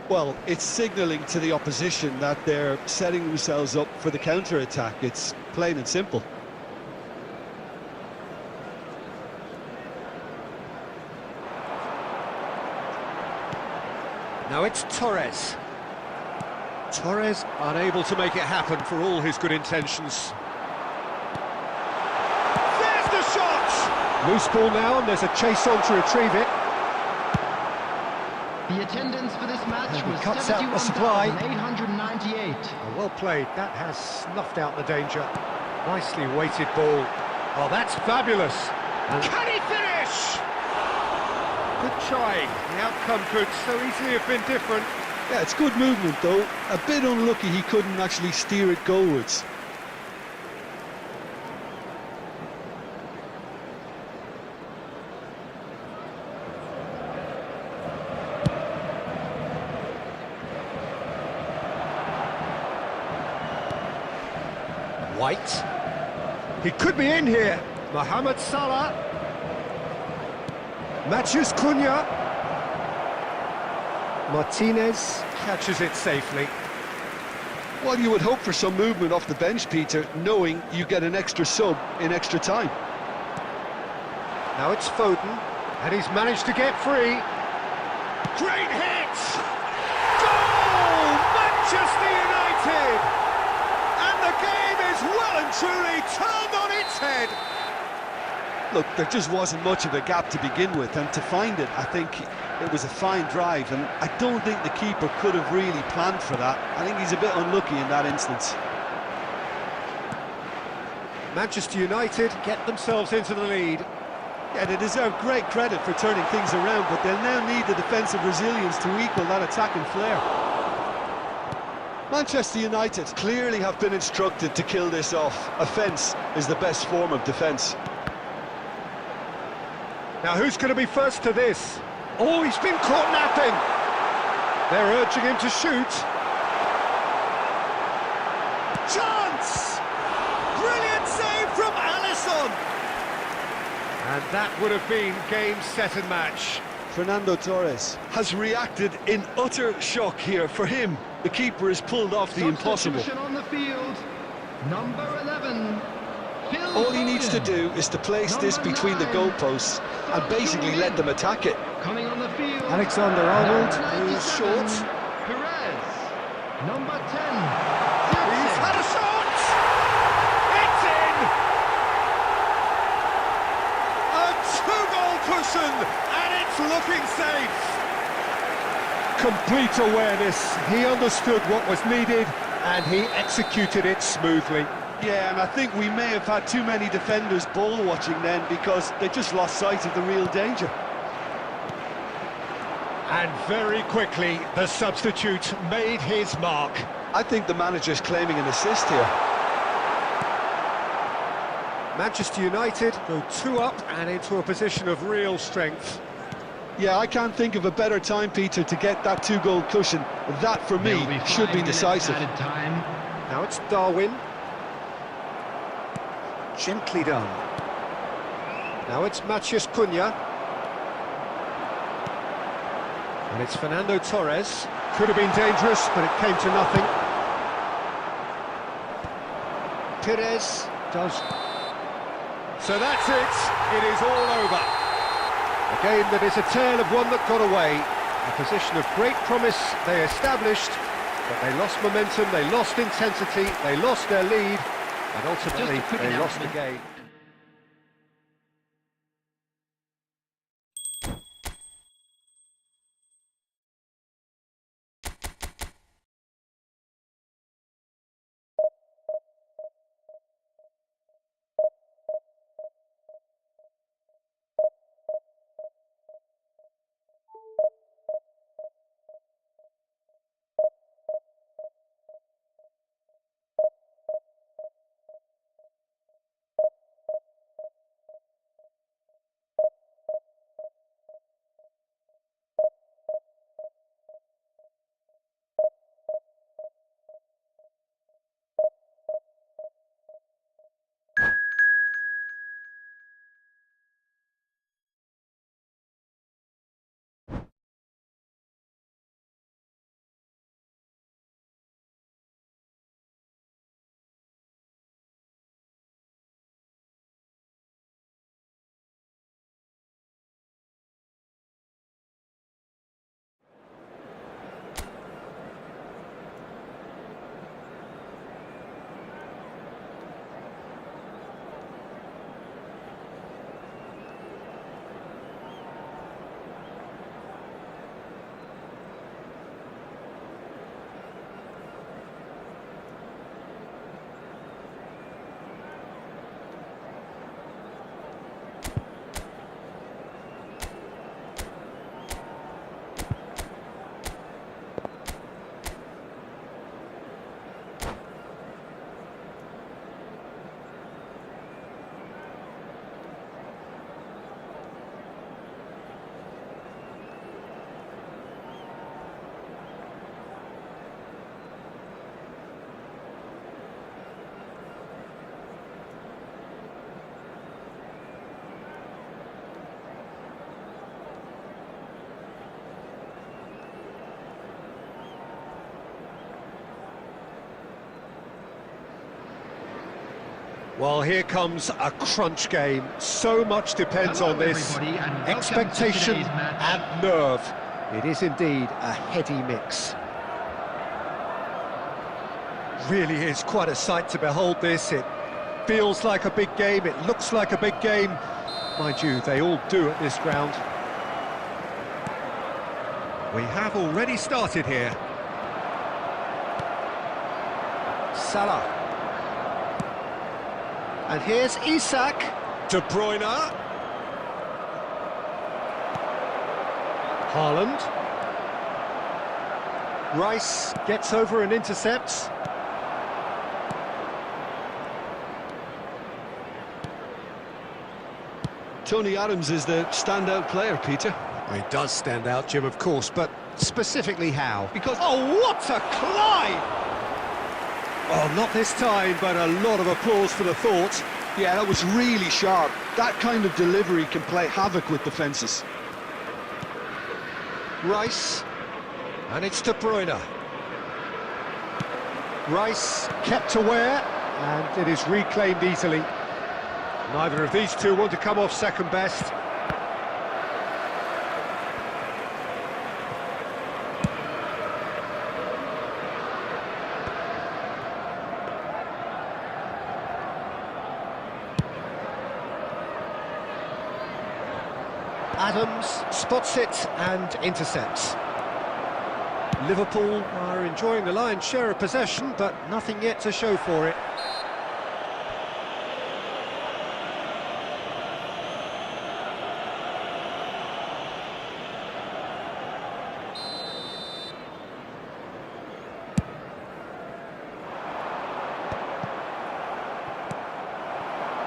Well, it's signalling to the opposition that they're setting themselves up for the counter-attack. It's plain and simple. Now it's Torres. Torres unable to make it happen for all his good intentions. There's the shot! Loose ball now, and there's a chase on to retrieve it. The attendance for this match And he was cuts out the supply. 71,898. Oh, well played, that has snuffed out the danger. Nicely weighted ball. Oh, that's fabulous. And can he finish? Good trying. The outcome could so easily have been different. Yeah, it's good movement, though. A bit unlucky he couldn't actually steer it goalwards. White. He could be in here. Mohamed Salah. Matheus Cunha. Martinez catches it safely. Well, you would hope for some movement off the bench, Peter, knowing you get an extra sub in extra time. Now it's Foden, and he's managed to get free. Great hit! Goal! Manchester United! And the game is well and truly turned on its head. Look, there just wasn't much of a gap to begin with, and to find it, I think it was a fine drive, and I don't think the keeper could have really planned for that. I think he's a bit unlucky in that instance. Manchester United get themselves into the lead. Yeah, they deserve great credit for turning things around, but they'll now need the defensive resilience to equal that attacking flair. Manchester United clearly have been instructed to kill this off. Offence is the best form of defence. Now who's going to be first to this? Oh, he's been caught napping. They're urging him to shoot. Chance! Brilliant save from Alisson. And that would have been game, set and match. Fernando Torres has reacted in utter shock here. For him, the keeper has pulled off the impossible. Substitution on the field, number 11. All he needs to do is to place this between the goalposts and basically let them attack it. Coming on the field, Alexander-Arnold is short. Perez, number 10. He's had a shot! It's in! A two-goal cushion, and it's looking safe. Complete awareness. He understood what was needed, and he executed it smoothly. Yeah, and I think we may have had too many defenders ball watching then, because they just lost sight of the real danger. And very quickly, the substitute made his mark. I think the manager's claiming an assist here. Manchester United go 2 up and into a position of real strength. Yeah, I can't think of a better time, Peter, to get that two-goal cushion. That, for me, should be decisive. Time. Now it's Darwin. Gently done. Now it's Matheus Cunha. And it's Fernando Torres. Could have been dangerous, but it came to nothing. Perez does. So that's it. It is all over. A game that is a tale of one that got away. A position of great promise they established, but they lost momentum, they lost intensity, they lost their lead, and ultimately they lost the game. Well, here comes a crunch game. So much depends Hello, on this. everybody, and welcome to Expectation today's match. and nerve. It is indeed a heady mix. Really is quite a sight to behold this. It feels like a big game, it looks like a big game. Mind you, they all do at this ground. We have already started here. Salah. And here's Isak. De Bruyne. Haaland. Rice gets over and intercepts. Tony Adams is the standout player, Peter. Well, he does stand out, Jim, of course, but specifically how? Because, oh, what a climb! Oh, not this time, but a lot of applause for the thought. Yeah, that was really sharp. That kind of delivery can play havoc with defences. Rice, and it's De Bruyne. Rice kept aware, and it is reclaimed easily. Neither of these two want to come off second best. Adams spots it and intercepts. Liverpool are enjoying the lion's share of possession, but nothing yet to show for it.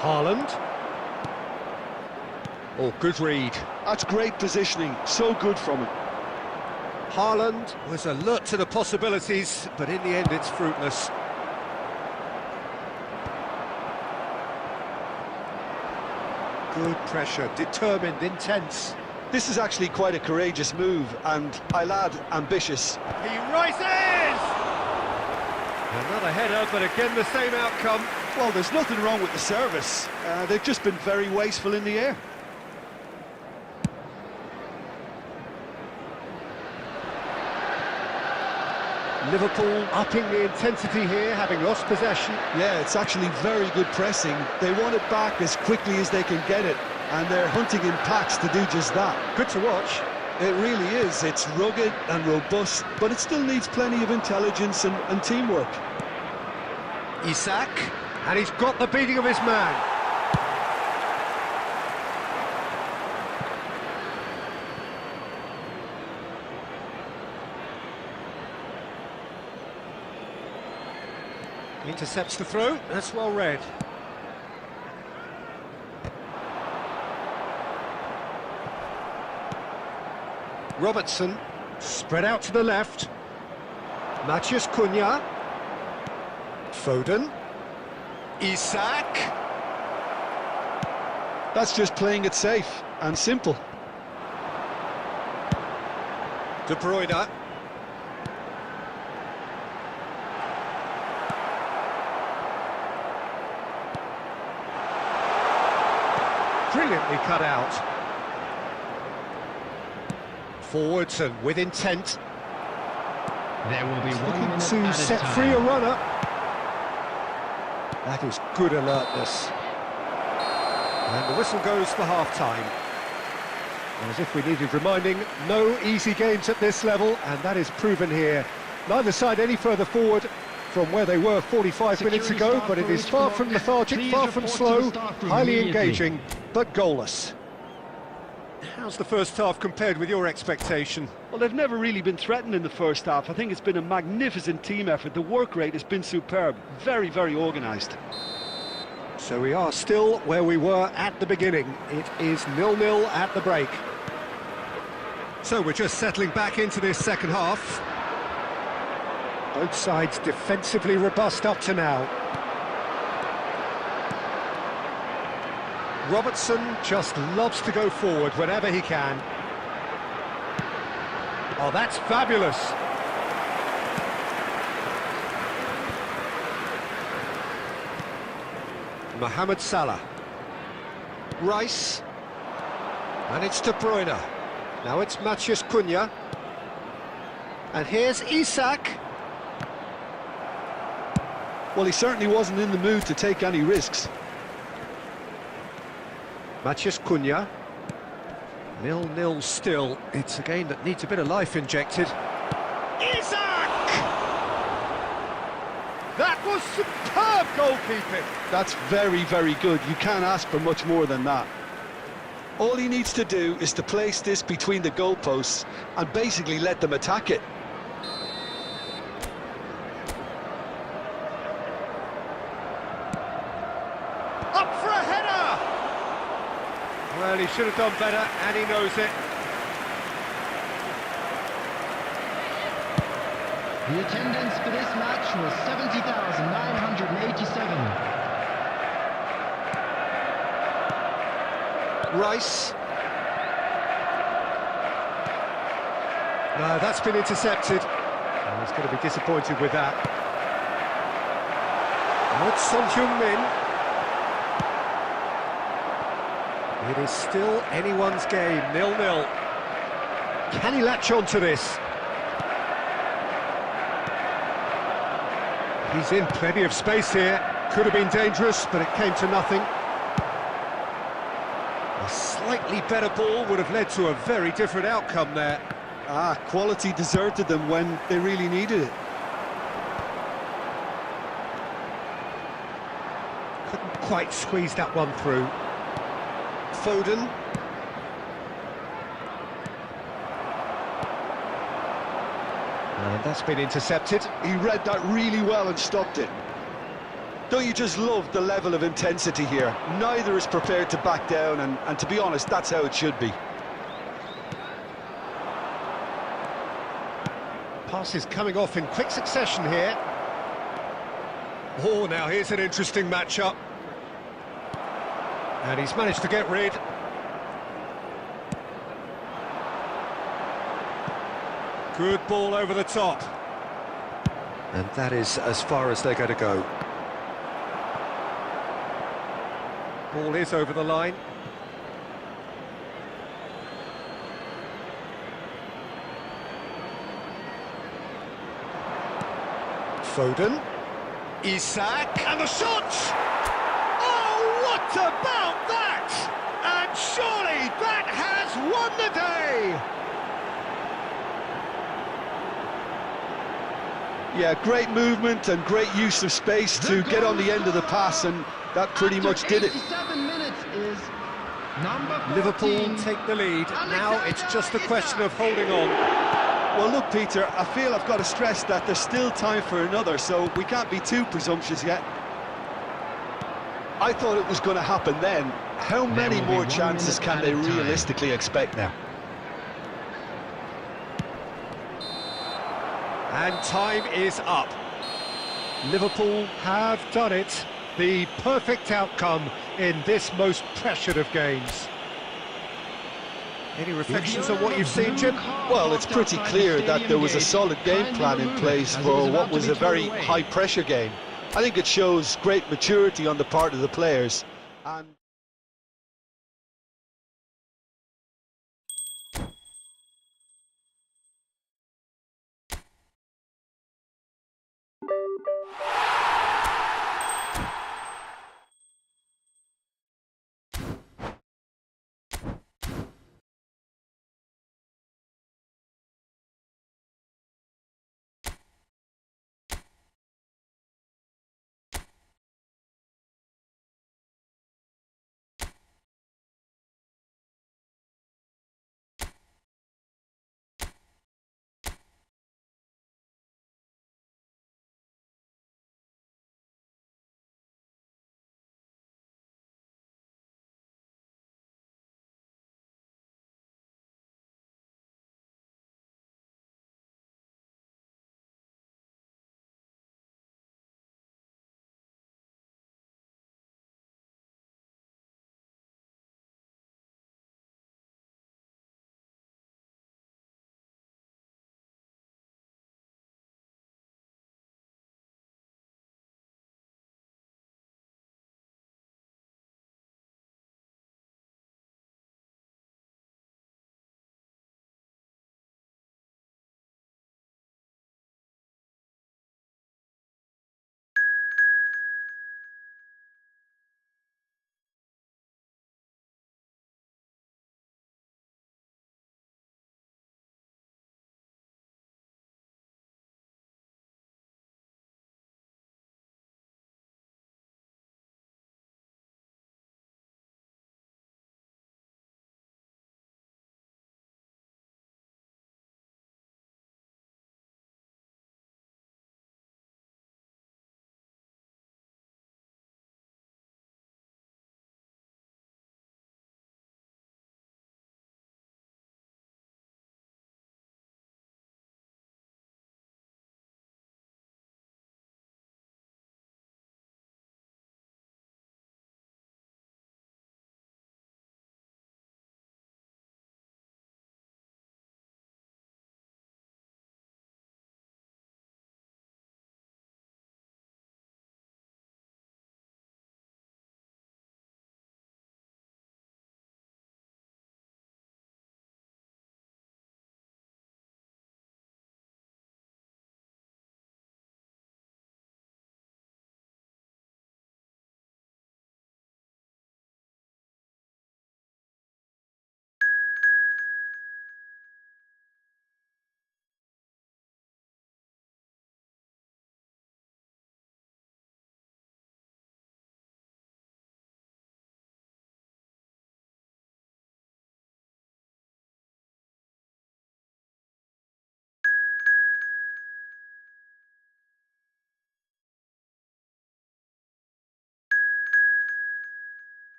Haaland. Oh, good read. That's great positioning, so good from him. Haaland was alert to the possibilities, but in the end it's fruitless. Good pressure, determined, intense. This is actually quite a courageous move, and I'll add, ambitious. He rises! Another header, but again the same outcome. Well, there's nothing wrong with the service. They've just been very wasteful in the air. Liverpool upping the intensity here, having lost possession. Yeah, it's actually very good pressing. They want it back as quickly as they can get it, and they're hunting in packs to do just that. Good to watch. It really is. It's rugged and robust, but it still needs plenty of intelligence and teamwork. Isak, and he's got the beating of his man. Intercepts the throw, that's well read. Robertson, spread out to the left. Matheus Cunha. Foden. Isak. That's just playing it safe and simple. De Bruyne. Brilliantly cut out. Forwards and with intent. There will be 1 Looking minute to added set time. free a runner. That is good alertness. And the whistle goes for half-time. As if we needed reminding, no easy games at this level, and that is proven here. Neither side any further forward from where they were 45 minutes ago, but it is far from lethargic, far from slow, highly engaging, but goalless. How's the first half compared with your expectation? Well, they've never really been threatened in the first half. I think it's been a magnificent team effort. The work rate has been superb. Very, very organised. So we are still where we were at the beginning. It is 0-0 at the break. So we're just settling back into this second half. Both sides defensively robust up to now. Robertson just loves to go forward whenever he can. Oh, that's fabulous. Mohamed Salah. Rice. And it's De Bruyne. Now it's Matheus Cunha. And here's Isak. Well, he certainly wasn't in the mood to take any risks. Matheus Cunha. 0-0 still. It's a game that needs a bit of life injected. Isak! That was superb goalkeeping. That's very, very good. You can't ask for much more than that. All he needs to do is to place this between the goalposts and basically let them attack it. Up for a header! Well, he should have done better, and he knows it. The attendance for this match was 70,987. Rice. No, that's been intercepted. Oh, he's going to be disappointed with that. Now it's Son Heung-min. It is still anyone's game, 0-0. Can he latch on to this? He's in plenty of space here. Could have been dangerous, but it came to nothing. A slightly better ball would have led to a very different outcome there. Quality deserted them when they really needed it. Couldn't quite squeeze that one through. Foden. And that's been intercepted. He read that really well and stopped it. Don't you just love the level of intensity here? Neither is prepared to back down, and to be honest, that's how it should be. Passes coming off in quick succession here. Oh, now here's an interesting matchup. And he's managed to get rid. Good ball over the top. And that is as far as they're going to go. Ball is over the line. Foden. Isak. And the shot! Oh, what about that? And surely that has won the day! Yeah, great movement and great use of space to get on the end of the pass, and that pretty much did it. 87 minutes is number 14. Liverpool take the lead. Now it's just a question of holding on. Well, look, Peter, I feel I've got to stress that there's still time for another, so we can't be too presumptuous yet. I thought it was going to happen then. How many more chances can they realistically expect now? And time is up. Liverpool have done it. The perfect outcome in this most pressured of games. Any reflections on what you've seen, Jim? Well, it's pretty clear that there was a solid game plan in place for what was a very high-pressure game. I think it shows great maturity on the part of the players. And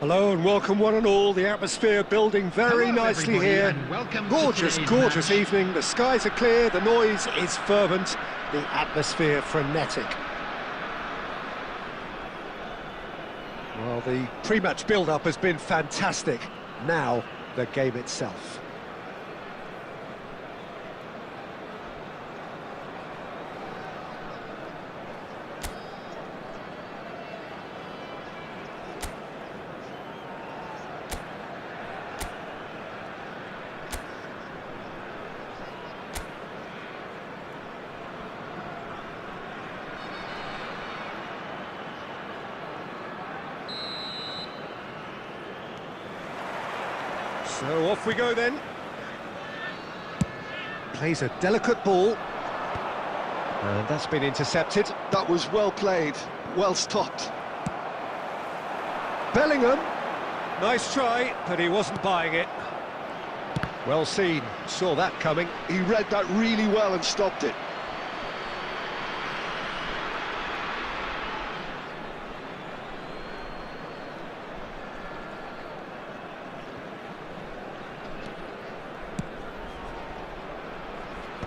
Hello and welcome one and all. The atmosphere building very Hello, nicely everybody, here. and welcome to Gorgeous, today's gorgeous match. evening. The skies are clear, the noise is fervent, the atmosphere frenetic. Well, the pre-match build-up has been fantastic. Now, the game itself. So off we go then. Plays a delicate ball. And that's been intercepted. That was well played, well stopped. Bellingham. Nice try, but he wasn't buying it. Well seen, saw that coming. He read that really well and stopped it.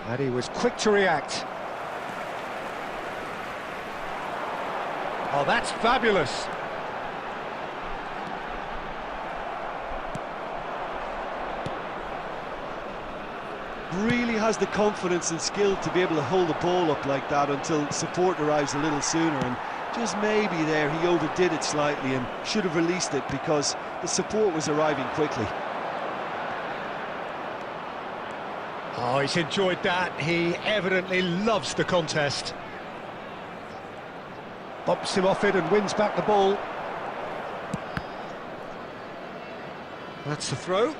And he was quick to react. Oh, that's fabulous. Really has the confidence and skill to be able to hold the ball up like that until support arrives a little sooner, and just maybe there he overdid it slightly and should have released it because the support was arriving quickly. Oh, he's enjoyed that. He evidently loves the contest. Bumps him off it and wins back the ball. That's the throw.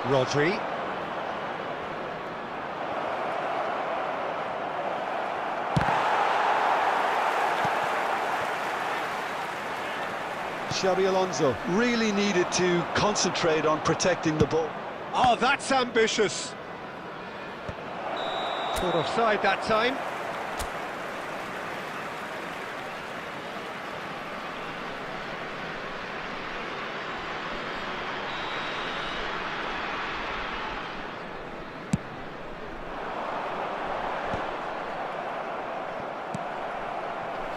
Rodri. Xabi Alonso really needed to concentrate on protecting the ball. Oh, that's ambitious. Caught offside that time.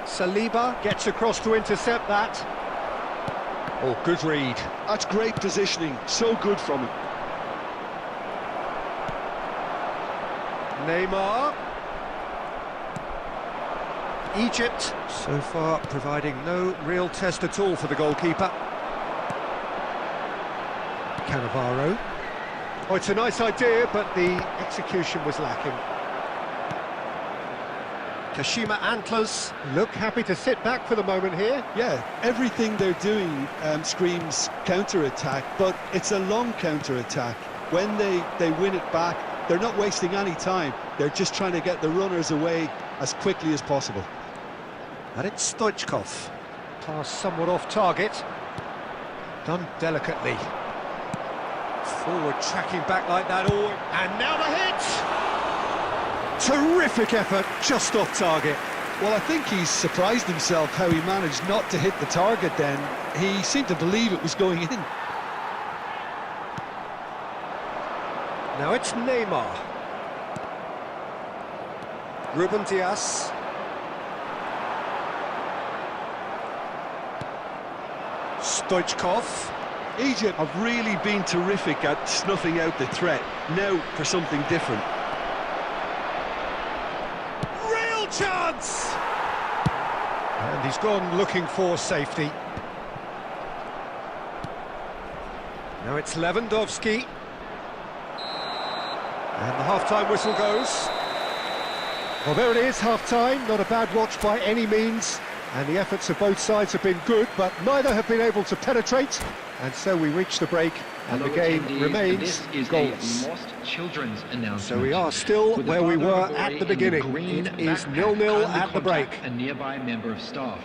Saliba gets across to intercept that. Oh, good read. That's great positioning, so good from him. Neymar. Egypt, so far providing no real test at all for the goalkeeper. Cannavaro. Oh, it's a nice idea, but the execution was lacking. Kashima Antlers look happy to sit back for the moment here. Yeah, everything they're doing screams counter-attack, but it's a long counter-attack. When they win it back, they're not wasting any time. They're just trying to get the runners away as quickly as possible. And it's Stoichkov. Pass somewhat off target. Done delicately. Forward tracking back like that. Oh, and now the hit! Terrific effort, just off target. Well, I think he's surprised himself how he managed not to hit the target then. He seemed to believe it was going in. Now it's Neymar. Ruben Dias. Stoichkov. Egypt have really been terrific at snuffing out the threat. Now for something different. Chance! And he's gone looking for safety. Now it's Lewandowski. And the half-time whistle goes. Well, there it is, half-time. Not a bad watch by any means. And the efforts of both sides have been good, but neither have been able to penetrate. And so we reach the break, and the game remains this is goalless. a lost children's announcement. So we are still With the where we father were of a boy at the in beginning. green It is backpack 0-0 kindly at the break. contact a nearby member of staff.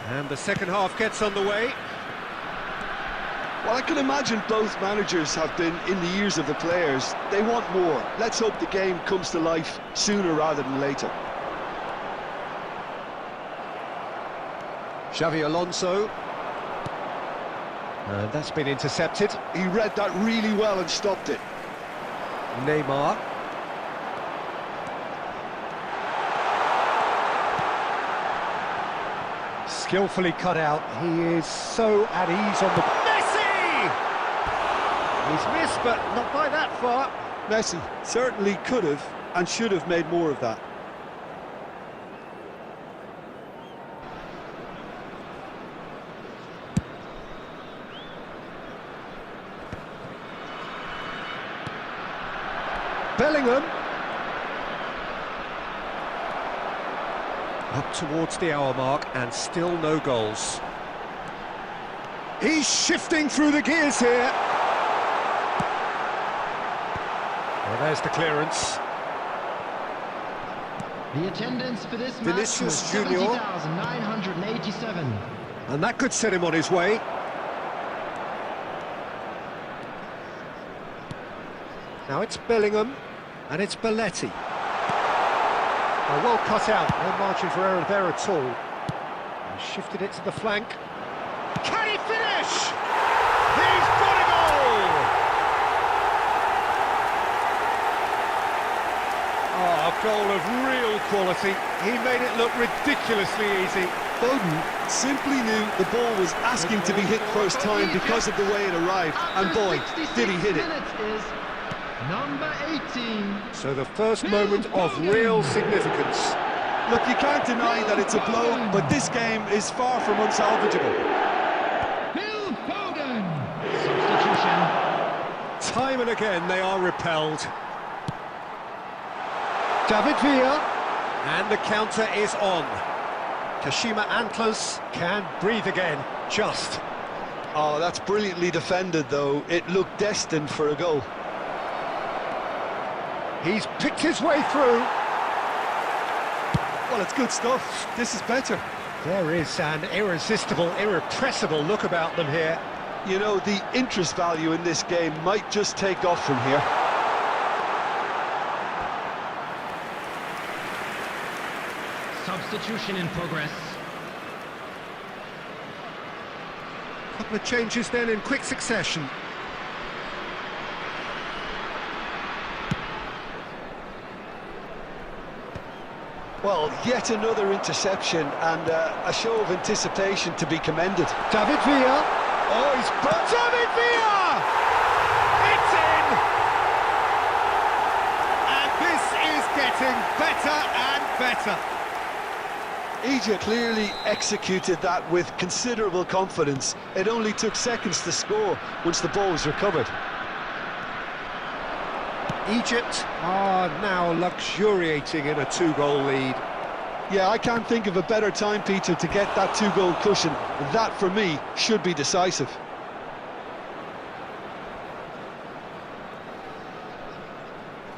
And the second half gets underway. Well, I can imagine both managers have been in the ears of the players. They want more. Let's hope the game comes to life sooner rather than later. Xabi Alonso. And that's been intercepted. He read that really well and stopped it. Neymar. Skillfully cut out. He is so at ease on the... Messi! He's missed, but not by that far. Messi certainly could have and should have made more of that. Bellingham. Up towards the hour mark and still no goals. He's shifting through the gears here. There's the clearance. The attendance for this match Vinicius was Junior. 70,987. And that could set him on his way. Now it's Bellingham, and it's Belletti. Well cut out, no margin for error there at all. He shifted it to the flank. Can he finish? He's got a goal! Oh, a goal of real quality. He made it look ridiculously easy. Foden simply knew the ball was asking to be hit first time because of the way it arrived, and boy, did he hit it. Is number 18. So the first moment of real significance. Look, you can't deny that it's a blow, but this game is far from unsalvageable. Phil Foden. Substitution. Time and again they are repelled. David Villa, and the counter is on. Kashima Antlers can breathe again, just. Oh, that's brilliantly defended, though. It looked destined for a goal. He's picked his way through. Well, it's good stuff. This is better. There is an irresistible, irrepressible look about them here. You know, the interest value in this game might just take off from here. Substitution in progress. Couple of changes then in quick succession. Well, yet another interception and a show of anticipation to be commended. David Villa. Oh, he's put David Villa! It's in! And this is getting better and better. Egypt clearly executed that with considerable confidence. It only took seconds to score once the ball was recovered. Egypt are now luxuriating in a two-goal lead. Yeah, I can't think of a better time, Peter, to get that two-goal cushion. That, for me, should be decisive.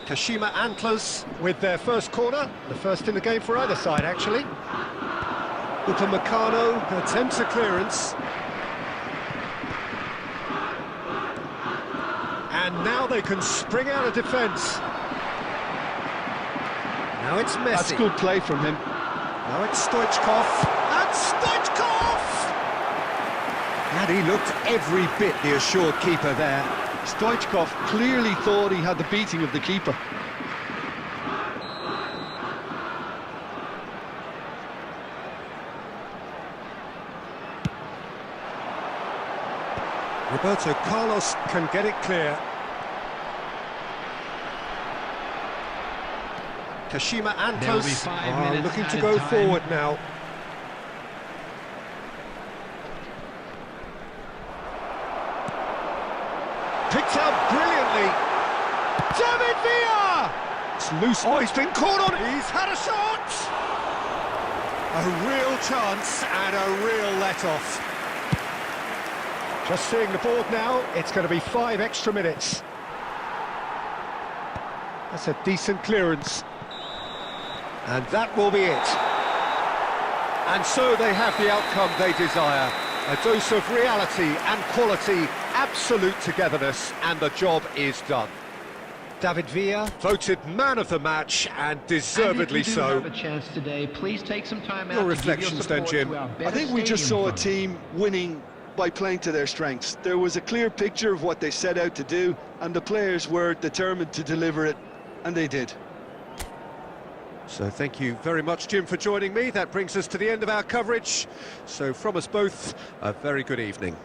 Kashima Antlers with their first corner, the first in the game for either side, actually. Upamecano attempts a clearance. And now they can spring out of defence. Now it's Messi. That's good play from him. Now it's Stoichkov. And Stoichkov! And he looked every bit the assured keeper there. Stoichkov clearly thought he had the beating of the keeper. Roberto Carlos can get it clear. Kashima Antlers are looking to go forward now. Picked out brilliantly. David Villa! It's loose. Oh, he's been caught on it. He's had a shot. A real chance and a real let-off. Just seeing the board now, it's going to be 5 extra minutes. That's a decent clearance. And that will be it. And so they have the outcome they desire. A dose of reality and quality, absolute togetherness, and the job is done. David Villa voted man of the match, and deservedly so. so. Have a chance today, please take some time out Your to give reflections then, Jim. I think we just saw a team winning by playing to their strengths. There was a clear picture of what they set out to do, and the players were determined to deliver it, and they did. So thank you very much, Jim, for joining me. That brings us to the end of our coverage. So from us both, a very good evening.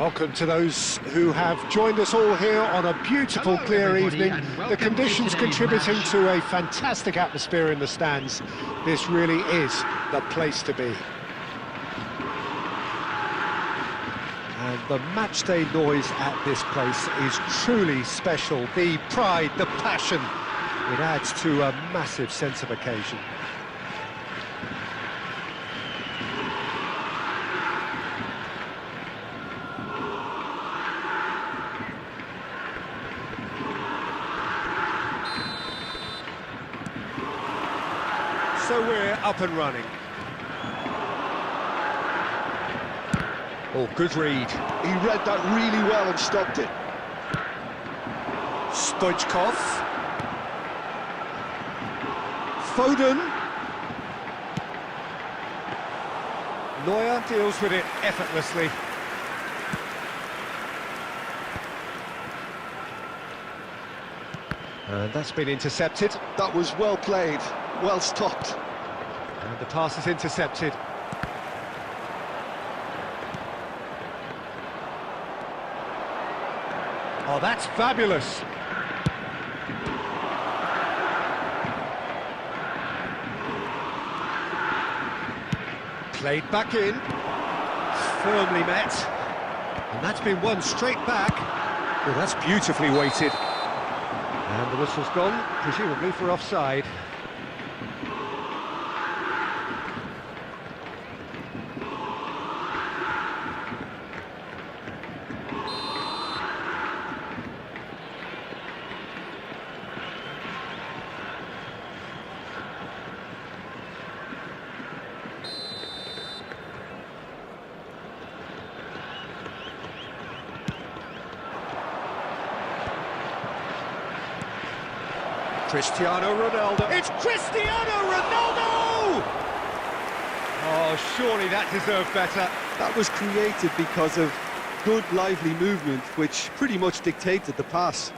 Welcome to those who have joined us all here on a beautiful, clear evening. The conditions contributing to a fantastic atmosphere in the stands. This really is the place to be. And the matchday noise at this place is truly special. The pride, the passion, it adds to a massive sense of occasion. So we're up and running. Oh, good read. He read that really well and stopped it. Stoichkov. Foden. Neuer deals with it effortlessly. And that's been intercepted. That was well played, well stopped. And the pass is intercepted. Oh, that's fabulous. Played back in. Firmly met. And that's been won straight back. Oh, that's beautifully weighted. And the whistle's gone, presumably for offside. Cristiano Ronaldo. It's Cristiano Ronaldo! Oh, surely that deserved better. That was created because of good, lively movement, which pretty much dictated the pass.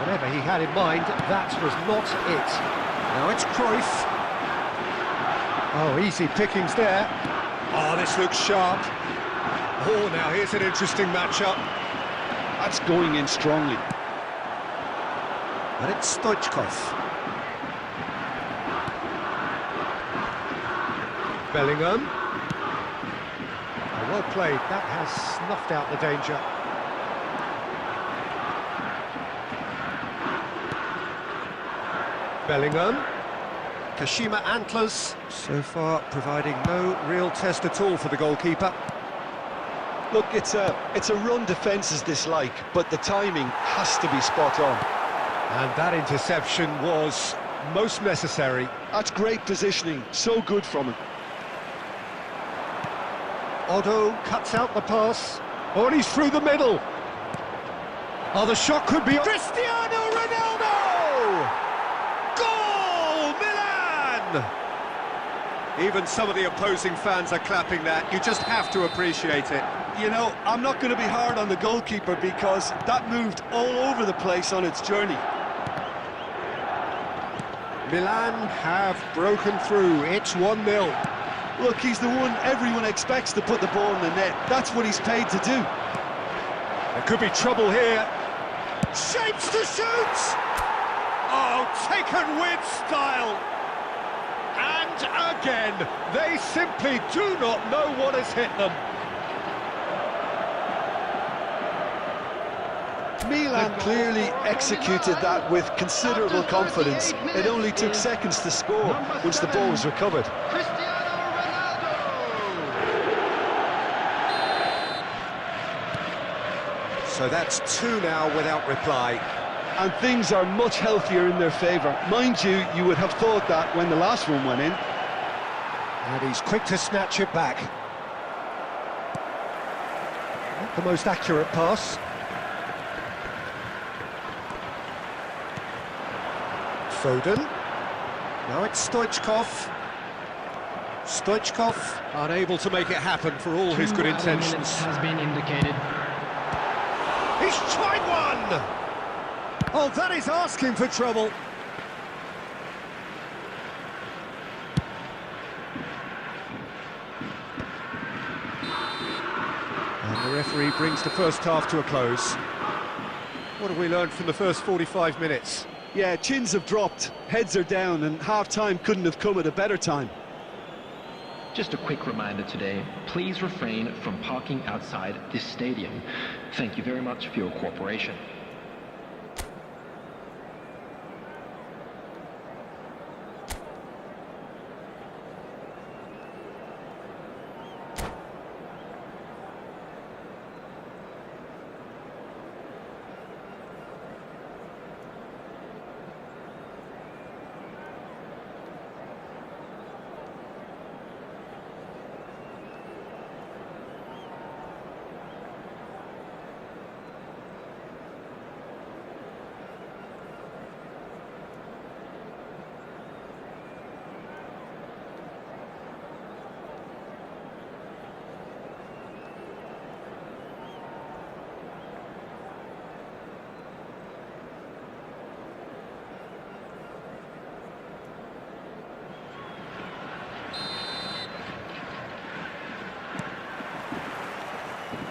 Whatever he had in mind, that was not it. Now it's Cruyff. Oh, easy pickings there. Oh, this looks sharp. Oh, now here's an interesting matchup. That's going in strongly. And it's Stoichkov. Bellingham. Oh, well played. That has snuffed out the danger. Bellingham. Kashima Antlers, so far providing no real test at all for the goalkeeper. Look, it's a run defence is dislike, but the timing has to be spot on. And that interception was most necessary. That's great positioning, so good from him. Otto cuts out the pass. Oh, and he's through the middle. Oh, the shot could be... Cristiano Ronaldo! Goal, Milan! Even some of the opposing fans are clapping that. You just have to appreciate it. You know, I'm not going to be hard on the goalkeeper because that moved all over the place on its journey. Milan have broken through. It's 1-0. Look, he's the one everyone expects to put the ball in the net. That's what he's paid to do. There could be trouble here. Shapes to shoot! Oh, taken with style. And again, they simply do not know what has hit them. Milan clearly executed that with considerable confidence. It only took seconds to score once the ball was recovered. So that's 2 now without reply. And things are much healthier in their favour. Mind you, you would have thought that when the last one went in. And he's quick to snatch it back. Not the most accurate pass. Foden. Now it's Stoichkov. Stoichkov unable to make it happen for all his good intentions. Has been indicated. He's tried one! Oh, that is asking for trouble. And the referee brings the first half to a close. What have we learned from the first 45 minutes? Yeah, chins have dropped, heads are down, and half-time couldn't have come at a better time. Just a quick reminder today, please refrain from parking outside this stadium. Thank you very much for your cooperation.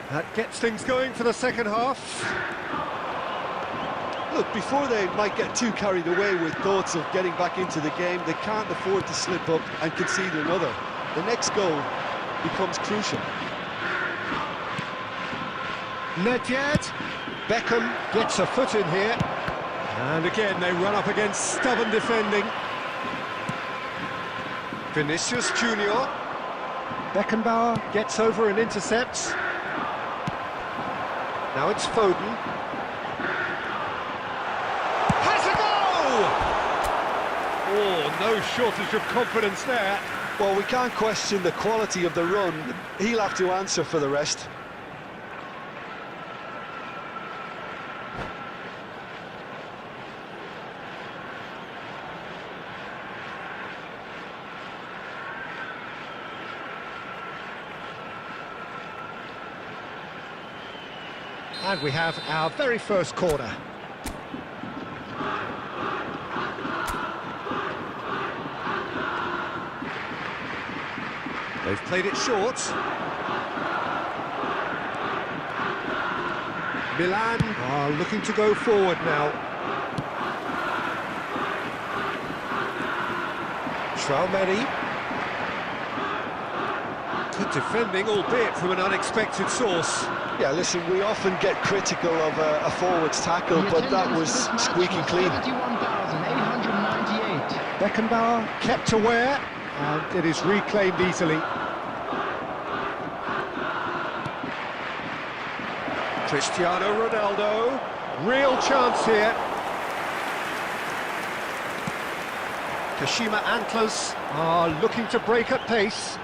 That gets things going for the second half. Look, before they might get too carried away with thoughts of getting back into the game, they can't afford to slip up and concede another. The next goal becomes crucial. Not yet. Beckham gets a foot in here. And again, they run up against stubborn defending. Vinicius Junior. Beckenbauer gets over and intercepts. Now it's Foden. Has a goal! Oh, no shortage of confidence there. Well, we can't question the quality of the run. He'll have to answer for the rest. And we have our very first corner. They've played it short. Milan are looking to go forward now. Traoré. Good defending, albeit from an unexpected source. Yeah, listen, we often get critical of a forward's tackle, but that was squeaky clean. 71,898. Beckenbauer kept aware, and it is reclaimed easily. Cristiano Ronaldo, real chance here. Kashima Antlers are looking to break at pace.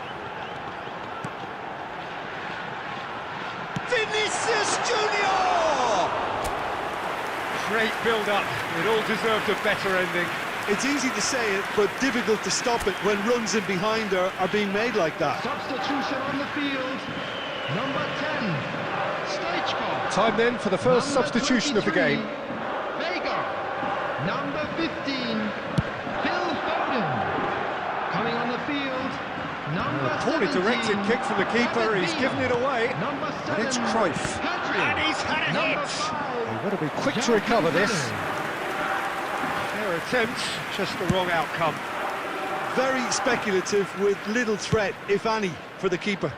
Vinicius Junior! Great build-up. It all deserved a better ending. It's easy to say it, but difficult to stop it when runs in behind are being made like that. Substitution on the field. Number 10, Stoichkov. Time then for the first Number substitution of the 23, game. Vega. Number 15, Phil Foden. Coming on the field, number A poorly 17, directed kick from the keeper, David he's Villa. given it away. Number 7, And it's Cruyff. Pedri. And he's had a Number hit. 5, They've got to be quick to Jonathan recover this. Miller. Their attempt, just the wrong outcome. Very speculative with little threat, if any, for the keeper.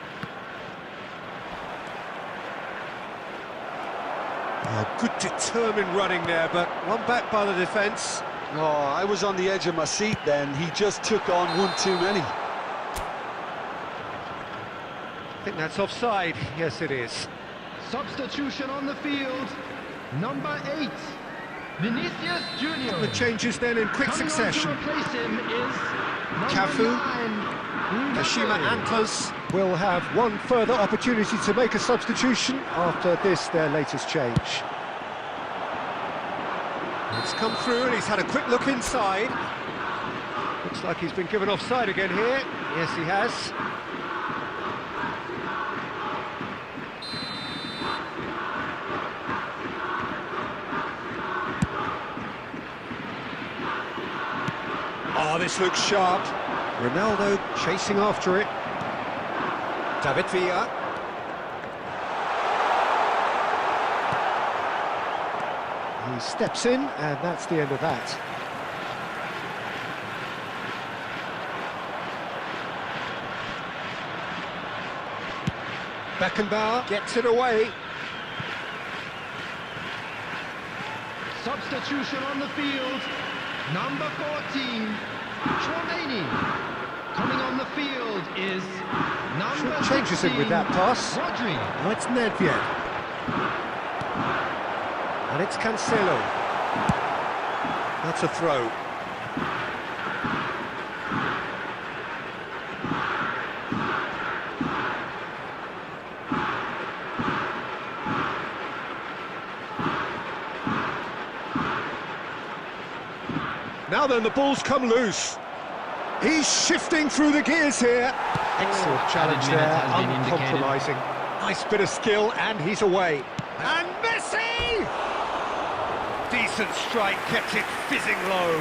Good determined running there, but one back by the defence. Oh, I was on the edge of my seat then. He just took on one too many. I think that's offside. Yes, it is. Substitution on the field, number 8, Vinicius Junior. The changes then in quick Coming succession. on to replace him is Cafu. number 9, Kashima Mbappe. Antlers will have one further opportunity to make a substitution after this, their latest change. It's come through and he's had a quick look inside. Looks like he's been given offside again here. Yes, he has. Oh, this looks sharp. Ronaldo chasing after it. David Villa. He steps in, and that's the end of that. Beckenbauer gets it away. Substitution on the field, number 14, Traoré. Coming on the field is number Changes 16, him with that pass. Rodri. Now it's Nedved. And it's Cancelo. That's a throw. Now then, the ball's come loose. He's shifting through the gears here. Excellent challenge Added minute there, has been indicated. uncompromising. Nice bit of skill, and he's away. And Messi! Decent strike, kept it fizzing low.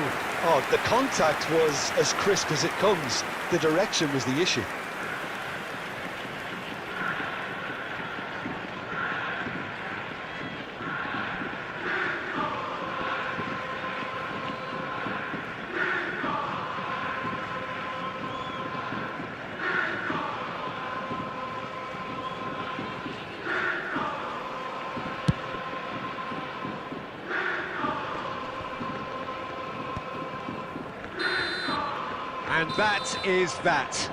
Oh, the contact was as crisp as it comes. The direction was the issue. that is that.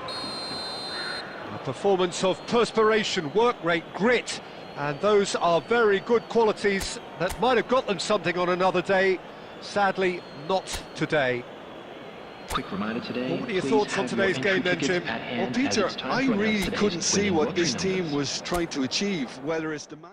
A performance of perspiration, work rate, grit, and those are very good qualities that might have got them something on another day. Sadly, not today. Quick reminder today. Well, what are your thoughts on today's game then, Jim? Well, Peter, I really couldn't see what this team was trying to achieve, whether it's the man...